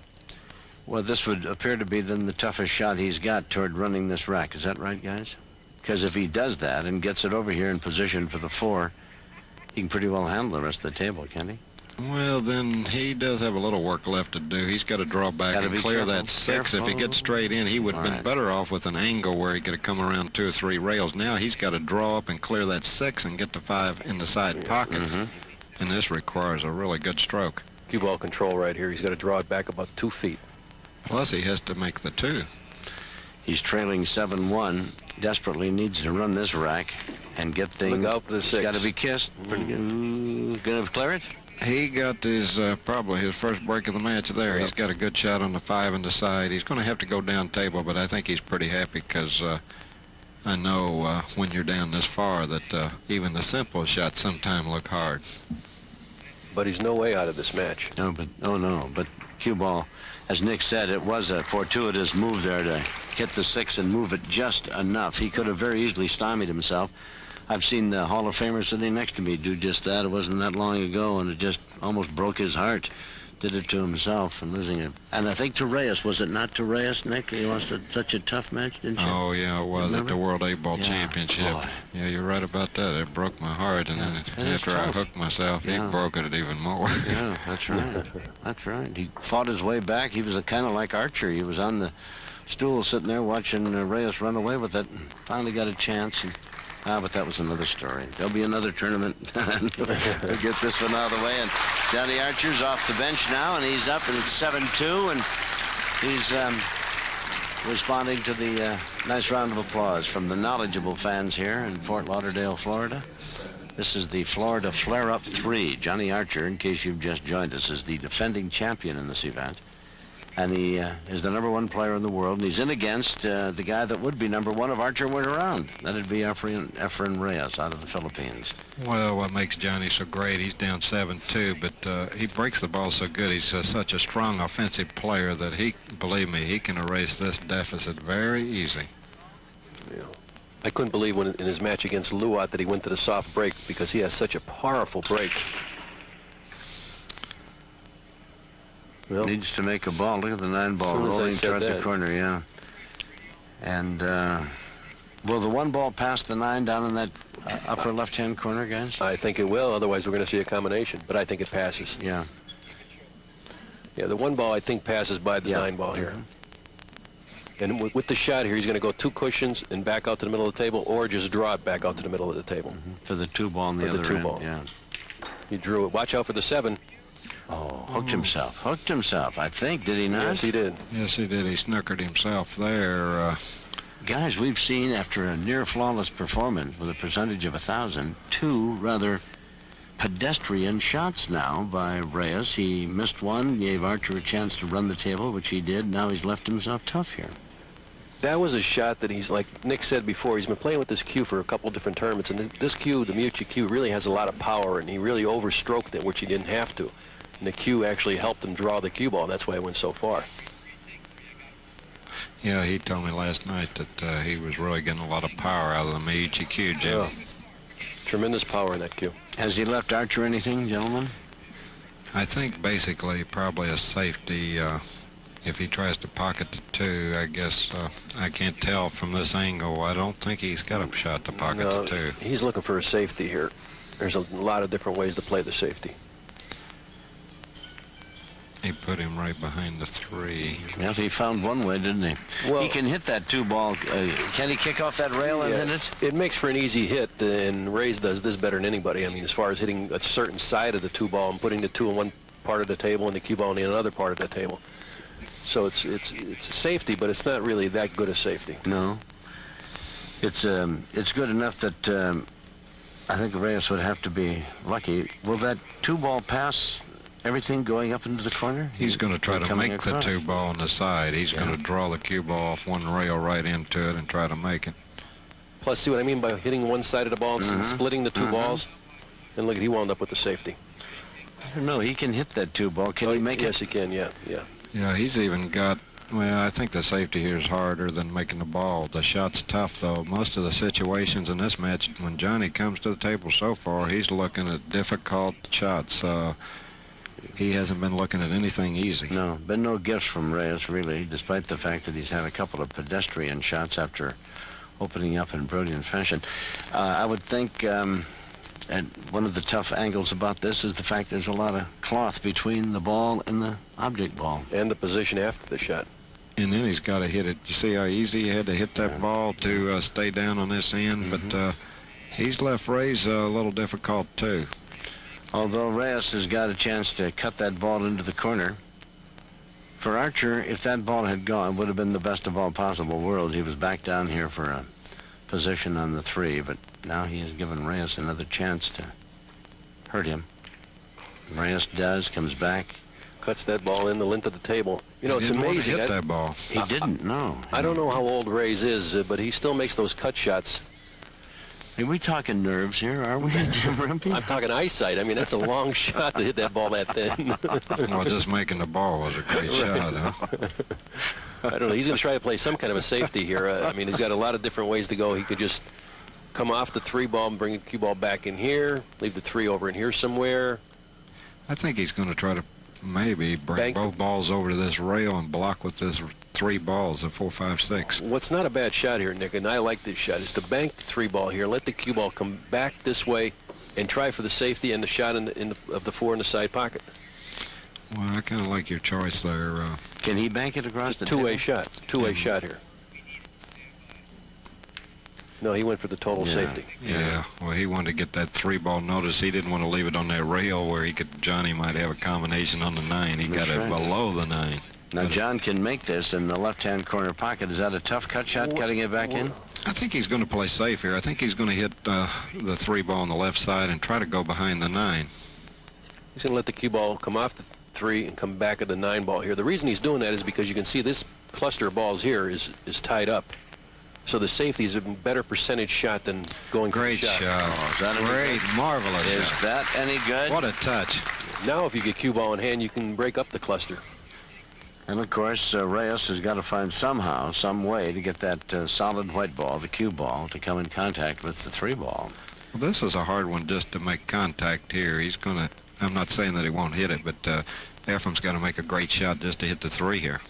S1: Well, this would appear to be then the toughest shot he's got toward running this rack. Is that right, guys? Because if he does that and gets it over here in position for the 4, he can pretty well handle the rest of the table, can't he?
S3: Well, then he does have a little work left to do. He's got to draw back and clear that 6. If he gets straight in, he would have been better off with an angle where he could have come around 2 or 3 rails. Now he's got to draw up and clear that 6 and get the 5 in the side pocket. And this requires a really good stroke.
S2: Cue ball control right here. He's got to draw it back about 2 feet.
S3: Plus, he has to make the 2.
S1: He's trailing 7-1. Desperately needs to run this rack and get things.
S2: Look out for the 6.
S1: Got to be kissed. Pretty good. Going to clear it?
S3: He got his probably his first break of the match there. He's got a good shot on the 5 in the side. He's going to have to go down table, but I think he's pretty happy because I know when you're down this far that even the simple shots sometimes look hard.
S2: But he's no way out of this match.
S1: No, but cue ball, as Nick said, it was a fortuitous move there to hit the 6 and move it just enough. He could have very easily stymied himself. I've seen the Hall of Famer sitting next to me do just that. It wasn't that long ago, and it just almost broke his heart. Did it to himself and losing it. And I think to Reyes, was it not to Reyes, Nick? He lost such a tough match, didn't you?
S3: Oh, yeah, it was at the World 8-Ball Championship.
S1: Boy.
S3: Yeah, you're right about that. It broke my heart, and then after I hooked myself, he broke it even more.
S1: Yeah, that's right. That's right. He fought his way back. He was kind of like Archer. He was on the stool sitting there watching Reyes run away with it and finally got a chance. But that was another story. There'll be another tournament. We'll get this one out of the way. And Johnny Archer's off the bench now, and he's up, and it's 7-2, and he's responding to the nice round of applause from the knowledgeable fans here in Fort Lauderdale, Florida. This is the Florida Flare-Up 3. Johnny Archer, in case you've just joined us, is the defending champion in this event. And he is the #1 player in the world, and he's in against the guy that would be #1 if Archer went around. That'd be Efren Reyes out of the Philippines.
S3: Well, what makes Johnny so great, he's down 7-2, but he breaks the ball so good. He's such a strong offensive player that believe me, he can erase this deficit very easy.
S2: Yeah. I couldn't believe when in his match against Luat that he went to the soft break, because he has such a powerful break. Well,
S1: needs to make a ball. Look at the 9-ball rolling toward the corner, yeah. And will the 1 ball pass the 9 down in that upper left-hand corner, guys?
S2: I think it will. Otherwise, we're going to see a combination. But I think it passes.
S1: Yeah.
S2: Yeah, the 1 ball, I think, passes by the 9-ball here. And with the shot here, he's going to go 2 cushions and back out to the middle of the table, or just draw it back out to the middle of the table.
S1: For the 2-ball on the other end. For the 2-ball. Yeah.
S2: He drew it. Watch out for the 7.
S1: Oh, hooked himself. I think, did he not?
S2: Yes, he did.
S3: Yes, he did. He snookered himself there.
S1: Guys, we've seen, after a near-flawless performance with a percentage of 1,000, 2 rather pedestrian shots now by Reyes. He missed one, gave Archer a chance to run the table, which he did. Now he's left himself tough here.
S2: That was a shot that he's, like Nick said before, he's been playing with this cue for a couple different tournaments, and this cue, the Miucci cue, really has a lot of power, and he really overstroked it, which he didn't have to. And the cue actually helped him draw the cue ball. That's why it went so far.
S3: Yeah, he told me last night that he was really getting a lot of power out of the Miucci cue, Jim.
S2: Yeah. Tremendous power in that cue.
S1: Has he left Archer anything, gentlemen?
S3: I think basically probably a safety. If he tries to pocket the 2, I guess I can't tell from this angle. I don't think he's got a shot to pocket the 2.
S2: He's looking for a safety here. There's a lot of different ways to play the safety.
S3: He put him right behind the 3.
S1: Well, he found one way, didn't he? Well, he can hit that 2-ball. Can he kick off that rail and hit it?
S2: It makes for an easy hit, and Reyes does this better than anybody. I mean, as far as hitting a certain side of the 2-ball and putting the 2 in one part of the table and the cue ball in another part of the table. So it's a safety, but it's not really that good a safety.
S1: No. It's good enough that I think Reyes would have to be lucky. Will that 2-ball pass everything going up into the corner?
S3: He's going to try to make the 2-ball on the side. He's going to draw the cue ball off one rail right into it and try to make it.
S2: Plus, see what I mean by hitting one side of the ball and splitting the 2 balls? And look, he wound up with the safety.
S1: I don't know. He can hit that 2-ball. Can he make it?
S2: Yes, he can, yeah.
S3: Yeah, he's even got, well, I think the safety here is harder than making the ball. The shot's tough, though. Most of the situations in this match, when Johnny comes to the table so far, he's looking at difficult shots. He hasn't been looking at anything easy.
S1: No, been no gifts from Reyes, really, despite the fact that he's had a couple of pedestrian shots after opening up in brilliant fashion. I would think and one of the tough angles about this is the fact there's a lot of cloth between the ball and the object ball.
S2: And the position after the shot.
S3: And then he's got to hit it. You see how easy he had to hit that ball to stay down on this end? But he's left Reyes a little difficult, too.
S1: Although Reyes has got a chance to cut that ball into the corner. For Archer, if that ball had gone, it would have been the best of all possible worlds. He was back down here for a position on the 3, but now he has given Reyes another chance to hurt him. Reyes does, comes back.
S2: Cuts that ball in the length of the table. You know, it's amazing.
S3: He hit that ball.
S1: He didn't, no.
S2: I don't know how old Reyes is, but he still makes those cut shots.
S1: Are we talking nerves here, are we, Jim Rumpy?
S2: I'm talking eyesight. I mean, that's a long shot to hit that ball that thin.
S3: Well, just making the ball was a great shot, huh?
S2: I don't know. He's going to try to play some kind of a safety here. I mean, he's got a lot of different ways to go. He could just come off the 3 ball and bring the cue ball back in here, leave the 3 over in here somewhere.
S3: I think he's going to try to maybe bring both balls over to this rail and block with this 3 balls, a 4, 5, 6.
S2: What's not a bad shot here, Nick, and I like this shot, is to bank the 3 ball here, let the cue ball come back this way, and try for the safety and the shot of the 4 in the side pocket.
S3: Well, I kind of like your choice there.
S1: Can he bank it across the
S2: two-way shot? Two-way shot here. No, he went for the total safety.
S3: Yeah, well, he wanted to get that 3 ball. Notice he didn't want to leave it on that rail where Johnny might have a combination on the 9. He got it below the 9.
S1: Now, John can make this in the left-hand corner pocket. Is that a tough cut shot, cutting it back in?
S3: I think he's going to play safe here. I think he's going to hit the 3 ball on the left side and try to go behind the 9.
S2: He's going to let the cue ball come off the 3 and come back at the 9 ball here. The reason he's doing that is because you can see this cluster of balls here is tied up. So the safety is a better percentage shot than going for the
S3: Great shot.
S1: Oh, is that any
S3: Great,
S1: good?
S3: marvelous
S1: Is
S3: shot.
S1: that any good?
S3: What a touch.
S2: Now if you get cue ball in hand, you can break up the cluster.
S1: And of course, Reyes has got to find somehow, some way to get that solid white ball, the cue ball, to come in contact with the 3 ball.
S3: Well, this is a hard one just to make contact here. He's going to, I'm not saying that he won't hit it, but Efren's got to make a great shot just to hit the 3 here.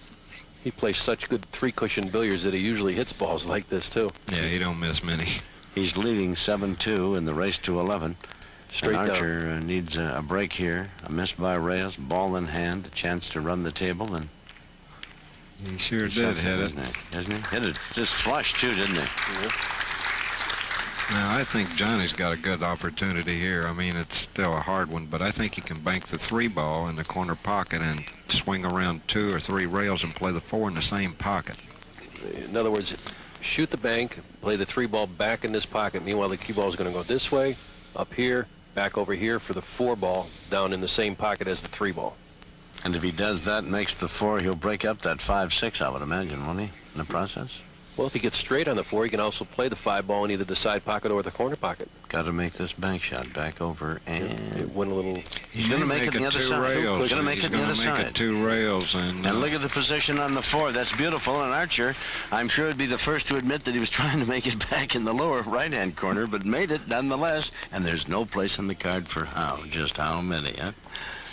S2: He plays such good 3-cushion billiards that he usually hits balls like this too.
S3: Yeah, he don't miss many.
S1: He's leading 7-2 in the race to 11.
S2: Straight
S1: and
S2: down.
S1: Archer needs a break here. A miss by Reyes, ball in hand, a chance to run the table, and
S3: He sure
S1: he
S3: did
S1: sets
S3: hit it.
S1: Isn't he? Hit it just flush too, didn't he?
S3: Now, I think Johnny's got a good opportunity here. I mean, it's still a hard one, but I think he can bank the 3 ball in the corner pocket and swing around 2 or 3 rails and play the 4 in the same pocket.
S2: In other words, shoot the bank, play the 3 ball back in this pocket. Meanwhile, the cue ball is going to go this way, up here, back over here for the 4 ball down in the same pocket as the 3 ball.
S1: And if he does that, makes the 4, he'll break up that 5-6, I would imagine, won't he, in the process?
S2: Well, if he gets straight on the 4, he can also play the 5 ball in either the side pocket or the corner pocket.
S1: Got to make this bank shot back over, and
S2: It went a little.
S1: he's going to make it the other side. He's going to make it the other
S3: He's going to make
S1: side.
S3: it 2 rails. And
S1: look at the position on the 4. That's beautiful. And Archer, I'm sure, would be the first to admit that he was trying to make it back in the lower right-hand corner, but made it nonetheless. And there's no place on the card for just how many, huh?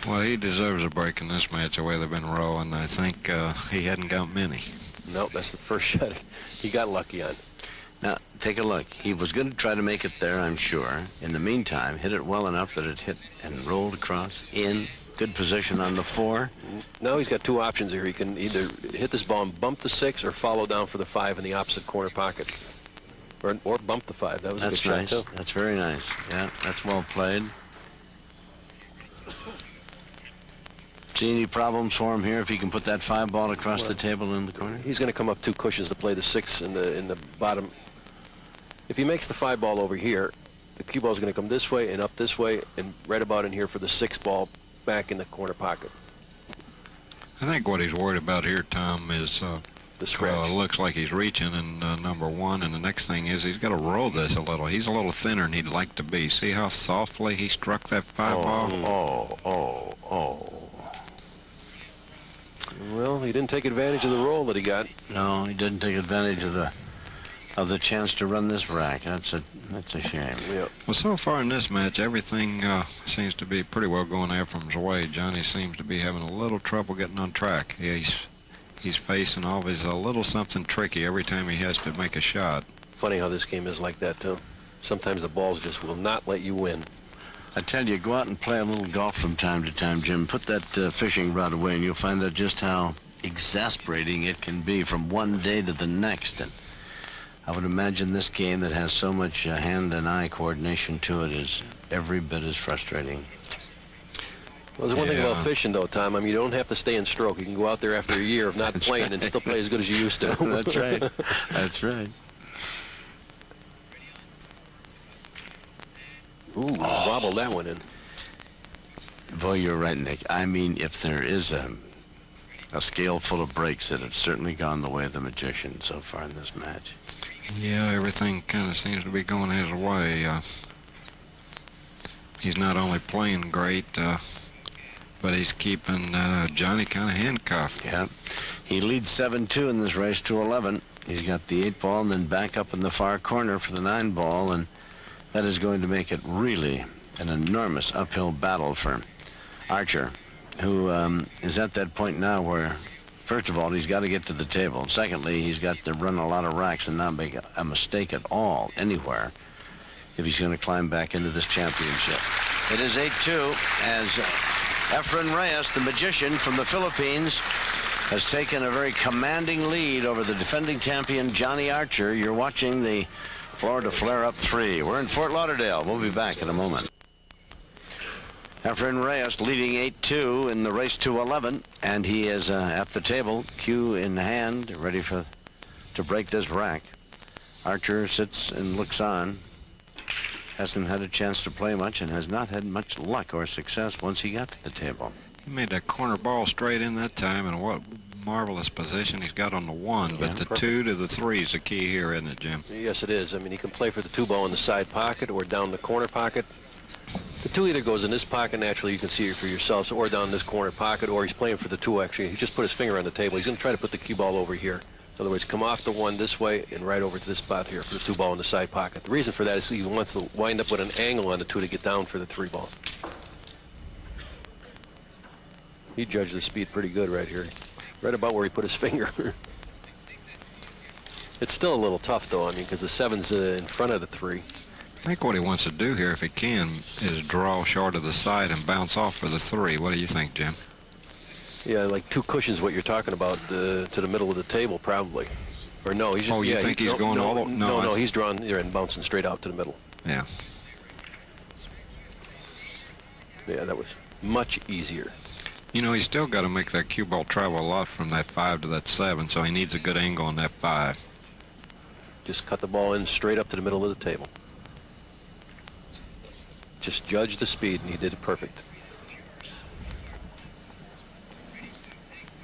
S3: well, he deserves a break in this match the way they've been rolling. I think he hadn't got many.
S2: No, that's the first shot he got lucky on.
S1: Now, take a look. He was going to try to make it there, I'm sure. In the meantime, hit it well enough that it hit and rolled across in good position on the 4.
S2: Now he's got 2 options here. He can either hit this ball and bump the 6 or follow down for the 5 in the opposite corner pocket. Or bump the 5. That was a good
S1: That's
S2: shot,
S1: nice.
S2: too.
S1: That's very nice. Yeah, that's well played. See any problems for him here if he can put that 5 ball across the table in the corner?
S2: He's going to come up 2 cushions to play the 6 in the bottom. If he makes the 5 ball over here, the cue ball is going to come this way and up this way and right about in here for the 6 ball back in the corner pocket.
S3: I think what he's worried about here, Tom, is
S2: The scratch.
S3: looks like he's reaching in number 1, and the next thing is he's got to roll this a little. He's a little thinner than he'd like to be. See how softly he struck that 5 ball?
S1: Oh.
S2: Well, he didn't take advantage of the roll that he got.
S1: No, he didn't take advantage of the chance to run this rack. That's a shame.
S2: Yeah.
S3: Well, so far in this match, everything seems to be pretty well going Efren's way. Johnny seems to be having a little trouble getting on track. He's facing always a little something tricky every time he has to make a shot.
S2: Funny how this game is like that, too. Sometimes the balls just will not let you win.
S1: I tell you, go out and play a little golf from time to time, Jim. Put that fishing rod away, and you'll find out just how exasperating it can be from one day to the next. And I would imagine this game that has so much hand and eye coordination to it is every bit as frustrating.
S2: Well, there's one thing
S3: Yeah.
S2: about fishing, though, Tom. I mean, you don't have to stay in stroke. You can go out there after a year of not playing and still play as good as you used to.
S1: That's right. That's right.
S2: Ooh, wobbled that one in.
S1: Boy, you're right, Nick. I mean, if there is a scale full of breaks, it has certainly gone the way of the magician so far in this match.
S3: Yeah, everything kind of seems to be going his way. He's not only playing great, but he's keeping Johnny kind of handcuffed.
S1: Yeah. He leads 7-2 in this race to 11. He's got the 8 ball and then back up in the far corner for the 9 ball, and that is going to make it really an enormous uphill battle for Archer, who is at that point now where, first of all, he's got to get to the table. Secondly, he's got to run a lot of racks and not make a mistake at all anywhere if he's going to climb back into this championship. It is 8-2 as Efren Reyes, the magician from the Philippines, has taken a very commanding lead over the defending champion Johnny Archer. You're watching the Florida Flare-Up 3. We're in Fort Lauderdale. We'll be back in a moment. Efren Reyes leading 8-2 in the race to 11, and he is at the table, cue in hand, ready to break this rack. Archer sits and looks on. Hasn't had a chance to play much and has not had much luck or success once he got to the table.
S3: He made that corner ball straight in that time, and what marvelous position he's got on the 1. But the
S2: perfect.
S3: 2 to the 3 is the key here, isn't it, Jim?
S2: Yes, it is. I mean, he can play for the 2 ball in the side pocket or down the corner pocket. The 2 either goes in this pocket, naturally, you can see it for yourselves, or down this corner pocket, or he's playing for the 2, actually. He just put his finger on the table. He's going to try to put the cue ball over here. In other words, come off the 1 this way and right over to this spot here for the 2 ball in the side pocket. The reason for that is he wants to wind up with an angle on the 2 to get down for the 3 ball. He judged the speed pretty good right here. Right about where he put his finger. It's still a little tough, though, I mean, because the 7's in front of the 3.
S3: I think what he wants to do here, if he can, is draw short of the side and bounce off for the 3. What do you think, Jim?
S2: Yeah, like 2 cushions, what you're talking about, to the middle of the table, probably. Or no, he's just...
S3: Oh, you
S2: yeah,
S3: think he's going all the...
S2: No, he's drawn here and bouncing straight out to the middle.
S3: Yeah.
S2: Yeah, that was much easier.
S3: You know, he's still got to make that cue ball travel a lot from that 5 to that 7, so he needs a good angle on that 5.
S2: Just cut the ball in straight up to the middle of the table. Just judge the speed, and he did it perfect.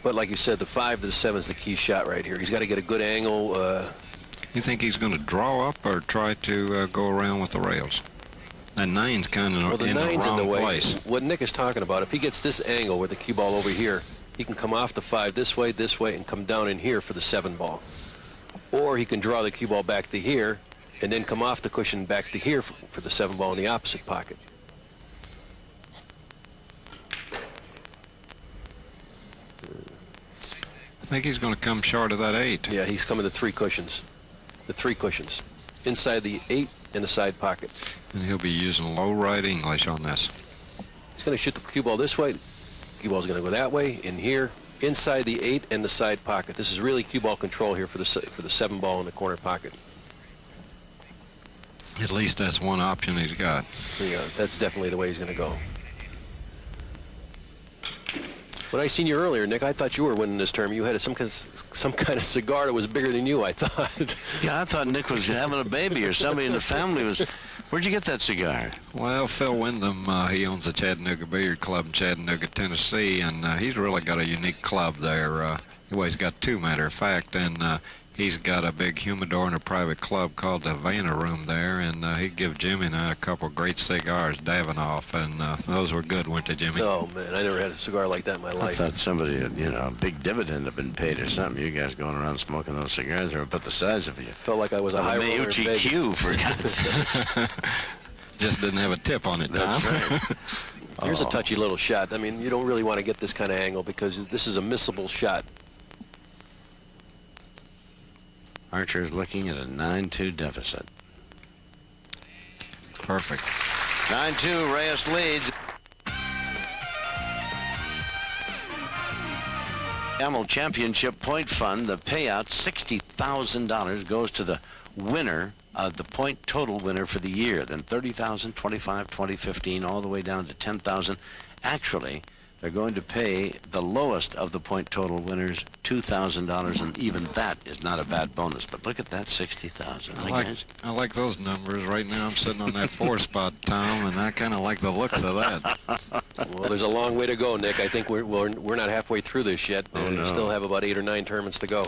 S2: But like you said, the 5 to the 7 is the key shot right here. He's got to get a good angle.
S3: You think he's going to draw up or try to go around with the rails? That 9's kind of
S2: Well, the
S3: in the
S2: 9's in the
S3: wrong
S2: way.
S3: place.
S2: What Nick is talking about, if he gets this angle with the cue ball over here, he can come off the 5 this way, and come down in here for the 7 ball. Or he can draw the cue ball back to here, and then come off the cushion back to here for the 7 ball in the opposite pocket.
S3: I think he's going to come short of that 8.
S2: Yeah, he's coming to 3 cushions. The 3 cushions. Inside the 8 in the side pocket.
S3: And he'll be using low right English on this.
S2: He's going to shoot the cue ball this way. Cue ball's going to go that way, in here, inside the 8 and the side pocket. This is really cue ball control here for the 7 ball in the corner pocket.
S3: At least that's one option he's got.
S2: Yeah, that's definitely the way he's going to go. When I seen you earlier, Nick, I thought you were winning this term. You had some kind of cigar that was bigger than you, I thought.
S1: Yeah, I thought Nick was having a baby or somebody in the family was... Where'd you get that cigar?
S3: Well, Phil Wyndham, he owns the Chattanooga Billiard Club in Chattanooga, Tennessee, and he's really got a unique club there. Well, he's got 2, matter of fact, and he's got a big humidor and a private club called the Havana Room there, and he gave Jimmy and I a couple great cigars, Davidoff, and those were good, weren't they, Jimmy?
S2: Oh, man, I never had a cigar like that in my
S1: I
S2: life.
S1: thought somebody had, a big dividend had been paid or something. You guys going around smoking those cigars are about the size of you.
S2: Felt like I was a high roller in
S1: Mayuchi
S2: Vegas.
S1: Q, for God's sake.
S3: Just didn't have a tip on it, Tom.
S1: That's right.
S2: Here's a touchy little shot. I mean, you don't really want to get this kind of angle because this is a missable shot.
S1: Archer is looking at a 9-2 deficit.
S3: Perfect.
S1: 9-2, Reyes leads. Camel Championship Point Fund, the payout, $60,000, goes to the winner, the point total winner for the year. Then 30,000, 25, 20, 15, all the way down to 10,000. Actually, they're going to pay the lowest of the point total winners $2,000, and even that is not a bad bonus. But look at that, $60,000.
S3: I like those numbers. Right now I'm sitting on that 4 spot, Tom, and I kind of like the looks of that.
S2: Well, there's a long way to go, Nick. I think we're not halfway through this yet.
S1: Oh, no.
S2: We still have about 8 or 9 tournaments to go.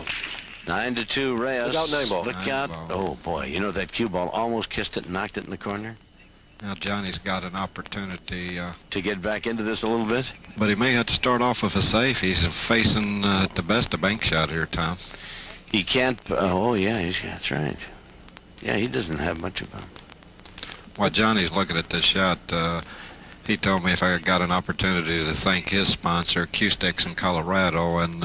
S1: 9-2, Reyes.
S2: Look out, 9 ball.
S1: Look
S3: 9
S1: out.
S3: ball.
S1: Oh, boy. You know that cue ball almost kissed it and knocked it in the corner?
S3: Now Johnny's got an opportunity,
S1: To get back into this a little bit?
S3: but he may have to start off with a safe. He's facing the best of bank shot here, Tom.
S1: He can't... oh, yeah, that's right. Yeah, he doesn't have much of a...
S3: While Johnny's looking at this shot, he told me if I got an opportunity to thank his sponsor, Q-Sticks in Colorado, and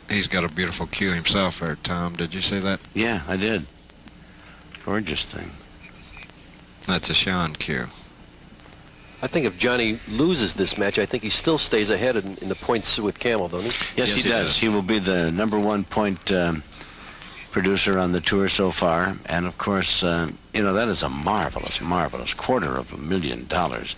S3: he's got a beautiful cue himself there, Tom. Did you see that?
S1: Yeah, I did. Gorgeous thing.
S3: That's a Sean cue.
S2: I think if Johnny loses this match, I think he still stays ahead in the points with Camel, don't he?
S1: Yes, he does. He will be the #1 point producer on the tour so far. And, of course, that is a marvelous, marvelous $250,000.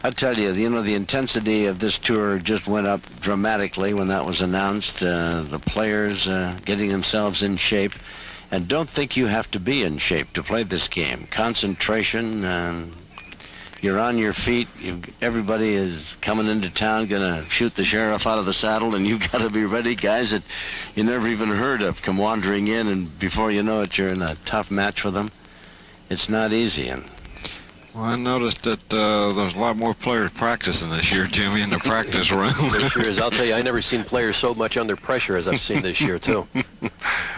S1: I tell you, the intensity of this tour just went up dramatically when that was announced. The players getting themselves in shape. And don't think you have to be in shape to play this game. Concentration You're on your feet. Everybody is coming into town, going to shoot the sheriff out of the saddle, and you've got to be ready. Guys that you never even heard of come wandering in, and before you know it, you're in a tough match with them. It's not easy. And
S3: well, I noticed that there's a lot more players practicing this year, Jimmy, in the practice room.
S2: There sure is. I'll tell you, I never seen players so much under pressure as I've seen this year, too.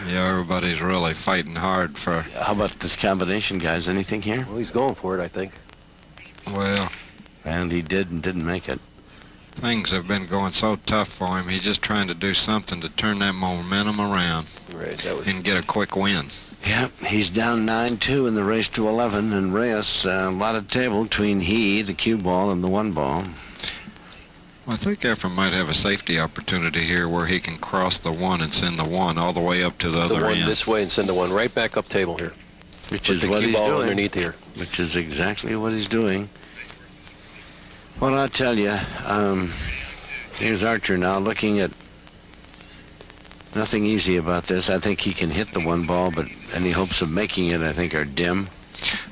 S3: Yeah, everybody's really fighting hard for...
S1: How about this combination, guys? Anything here?
S2: Well, he's going for it, I think.
S3: Well...
S1: And he did and didn't make it.
S3: Things have been going so tough for him. He's just trying to do something to turn that momentum around and get a quick win.
S1: Yep, he's down 9-2 in the race to 11, and Reyes, a lot of table between the cue ball, and the one ball.
S3: Well, I think Efren might have a safety opportunity here where he can cross the one and send the one all the way up to the other
S2: one
S3: end.
S2: this way and send the one right back up table here.
S1: Which
S2: Put
S1: is
S2: the
S1: what
S2: cue
S1: he's
S2: ball
S1: doing.
S2: underneath here.
S1: Which is exactly what he's doing. Well, I'll tell you, here's Archer now looking at nothing easy about this. I think he can hit the one ball, but any hopes of making it, I think, are dim.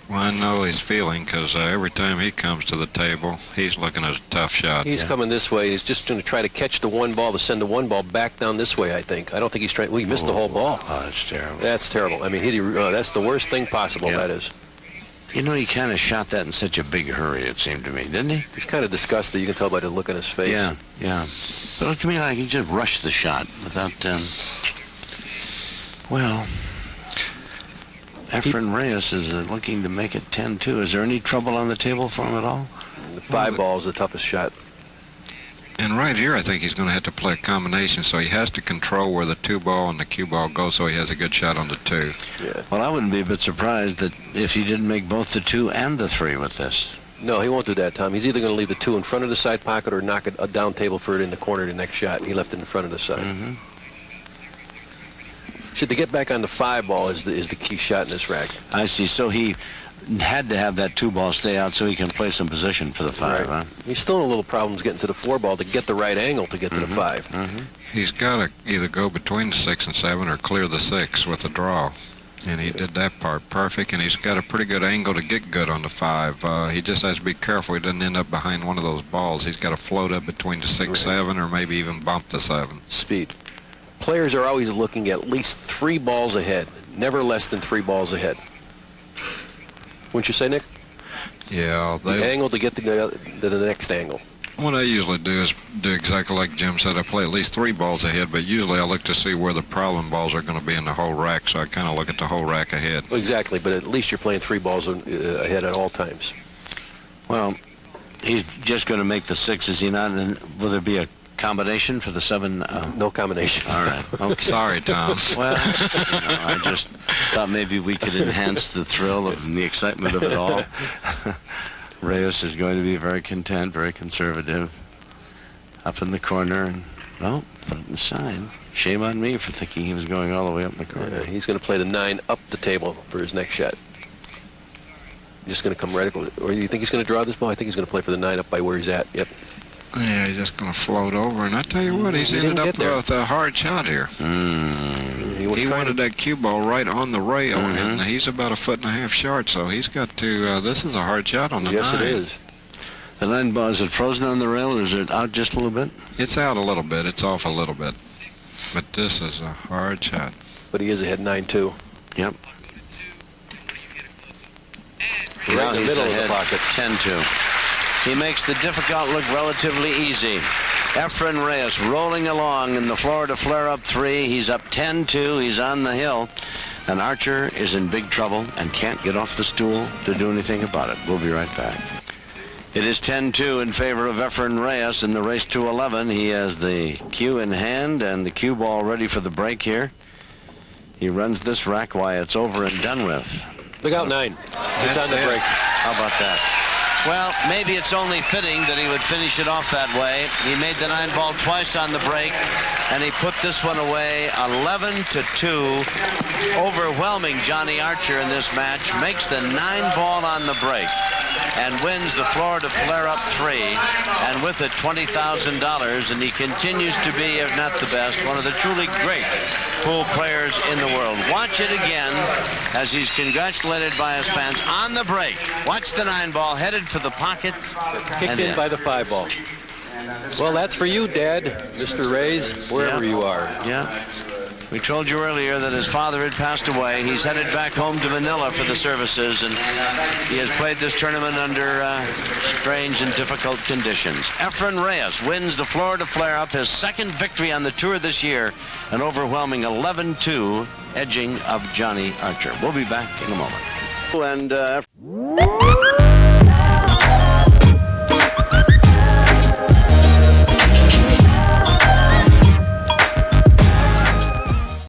S3: Well, I know he's feeling because every time he comes to the table, he's looking at a tough shot.
S2: He's coming this way. He's just going to try to catch the one ball, to send the one ball back down this way, I think. I don't think he's trying... Well, he missed the whole ball.
S1: Oh, that's terrible.
S2: That's terrible. I mean, that's the worst thing possible, that is.
S1: You know, he kind of shot that in such a big hurry, it seemed to me, didn't he?
S2: He's kind of disgusted. You can tell by the look on his face.
S1: Yeah, yeah. But it looked to me like he just rushed the shot without... Well, Efren Reyes is looking to make it 10-2. Is there any trouble on the table for him at all?
S2: The 5 ball is the toughest shot.
S3: And right here, I think he's going to have to play a combination, so he has to control where the 2 ball and the cue ball go so he has a good shot on the 2.
S2: Yeah.
S1: Well, I wouldn't be a bit surprised that if he didn't make both the 2 and the 3 with this.
S2: No, he won't do that, Tom. He's either going to leave the 2 in front of the side pocket or knock it a down table for it in the corner the next shot. He left it in front of the side.
S1: Mm-hmm.
S2: See, to get back on the 5 ball is the key shot in this rack.
S1: I see. So he had to have that 2 ball stay out so he can play some position for the 5, huh?
S2: He's still in a little problems getting to the 4 ball to get the right angle to get to the 5.
S3: He's got to either go between the 6 and 7 or clear the 6 with a draw. And he did that part perfect, and he's got a pretty good angle to get good on the 5. He just has to be careful he doesn't end up behind one of those balls. He's got to float up between the 6-7 or maybe even bump the 7.
S2: Speed. Players are always looking at least 3 balls ahead, never less than 3 balls ahead. Wouldn't you say, Nick?
S3: Yeah.
S2: The angle to get to the next angle.
S3: What I usually do is do exactly like Jim said. I play at least 3 balls ahead, but usually I look to see where the problem balls are going to be in the whole rack, so I kind of look at the whole rack ahead.
S2: Exactly, but at least you're playing 3 balls ahead at all times.
S1: Well, he's just going to make the 6, is he not? And will there be a combination for the 7?
S2: No combination.
S1: All right. Okay.
S3: Sorry, Tom.
S1: Well, I just thought maybe we could enhance the thrill of the excitement of it all. Reyes is going to be very content, very conservative. Up in the corner, and put it inside. Shame on me for thinking he was going all the way up in the corner.
S2: He's going to play the 9 up the table for his next shot. Just going to come right, or you think he's going to draw this ball? I think he's going to play for the 9 up by where he's at. Yep.
S3: Yeah, he's just going to float over, and I tell you what, he's ended up with a hard shot here. He wanted that cue ball right on the rail, and he's about 1.5 feet short, so he's got to, this is a hard shot on the 9.
S2: Yes, it is.
S1: The 9 ball, is it frozen on the rail, or is it out just a little bit?
S3: It's out a little bit. It's off a little bit. But this is a hard shot.
S2: But he is ahead 9-2.
S1: Yep.
S2: Right in the middle of the pocket.
S1: 10-2. He makes the difficult look relatively easy. Efren Reyes rolling along in the Florida flare-up 3. He's up 10-2. He's on the hill. And Archer is in big trouble and can't get off the stool to do anything about it. We'll be right back. It is 10-2 in favor of Efren Reyes in the race to 11. He has the cue in hand and the cue ball ready for the break here. He runs this rack while it's over and done with.
S2: Look out, 9. It's on the break.
S1: How about that? Well, maybe it's only fitting that he would finish it off that way. He made the 9 ball twice on the break, and he put this one away 11-2. Overwhelming Johnny Archer in this match. Makes the 9 ball on the break. and wins the Florida Flare-Up 3, and with it $20,000, and he continues to be, if not the best, one of the truly great pool players in the world. Watch it again as he's congratulated by his fans on the break. Watch the 9-ball headed for the pocket.
S2: Kicked in by the 5-ball. Well, that's for you, Dad, Mr. Reyes, wherever you are.
S1: Yeah. We told you earlier that his father had passed away. He's headed back home to Manila for the services, and he has played this tournament under strange and difficult conditions. Efren Reyes wins the Florida Flare-Up, his second victory on the tour this year, an overwhelming 11-2 edging of Johnny Archer. We'll be back in a moment. And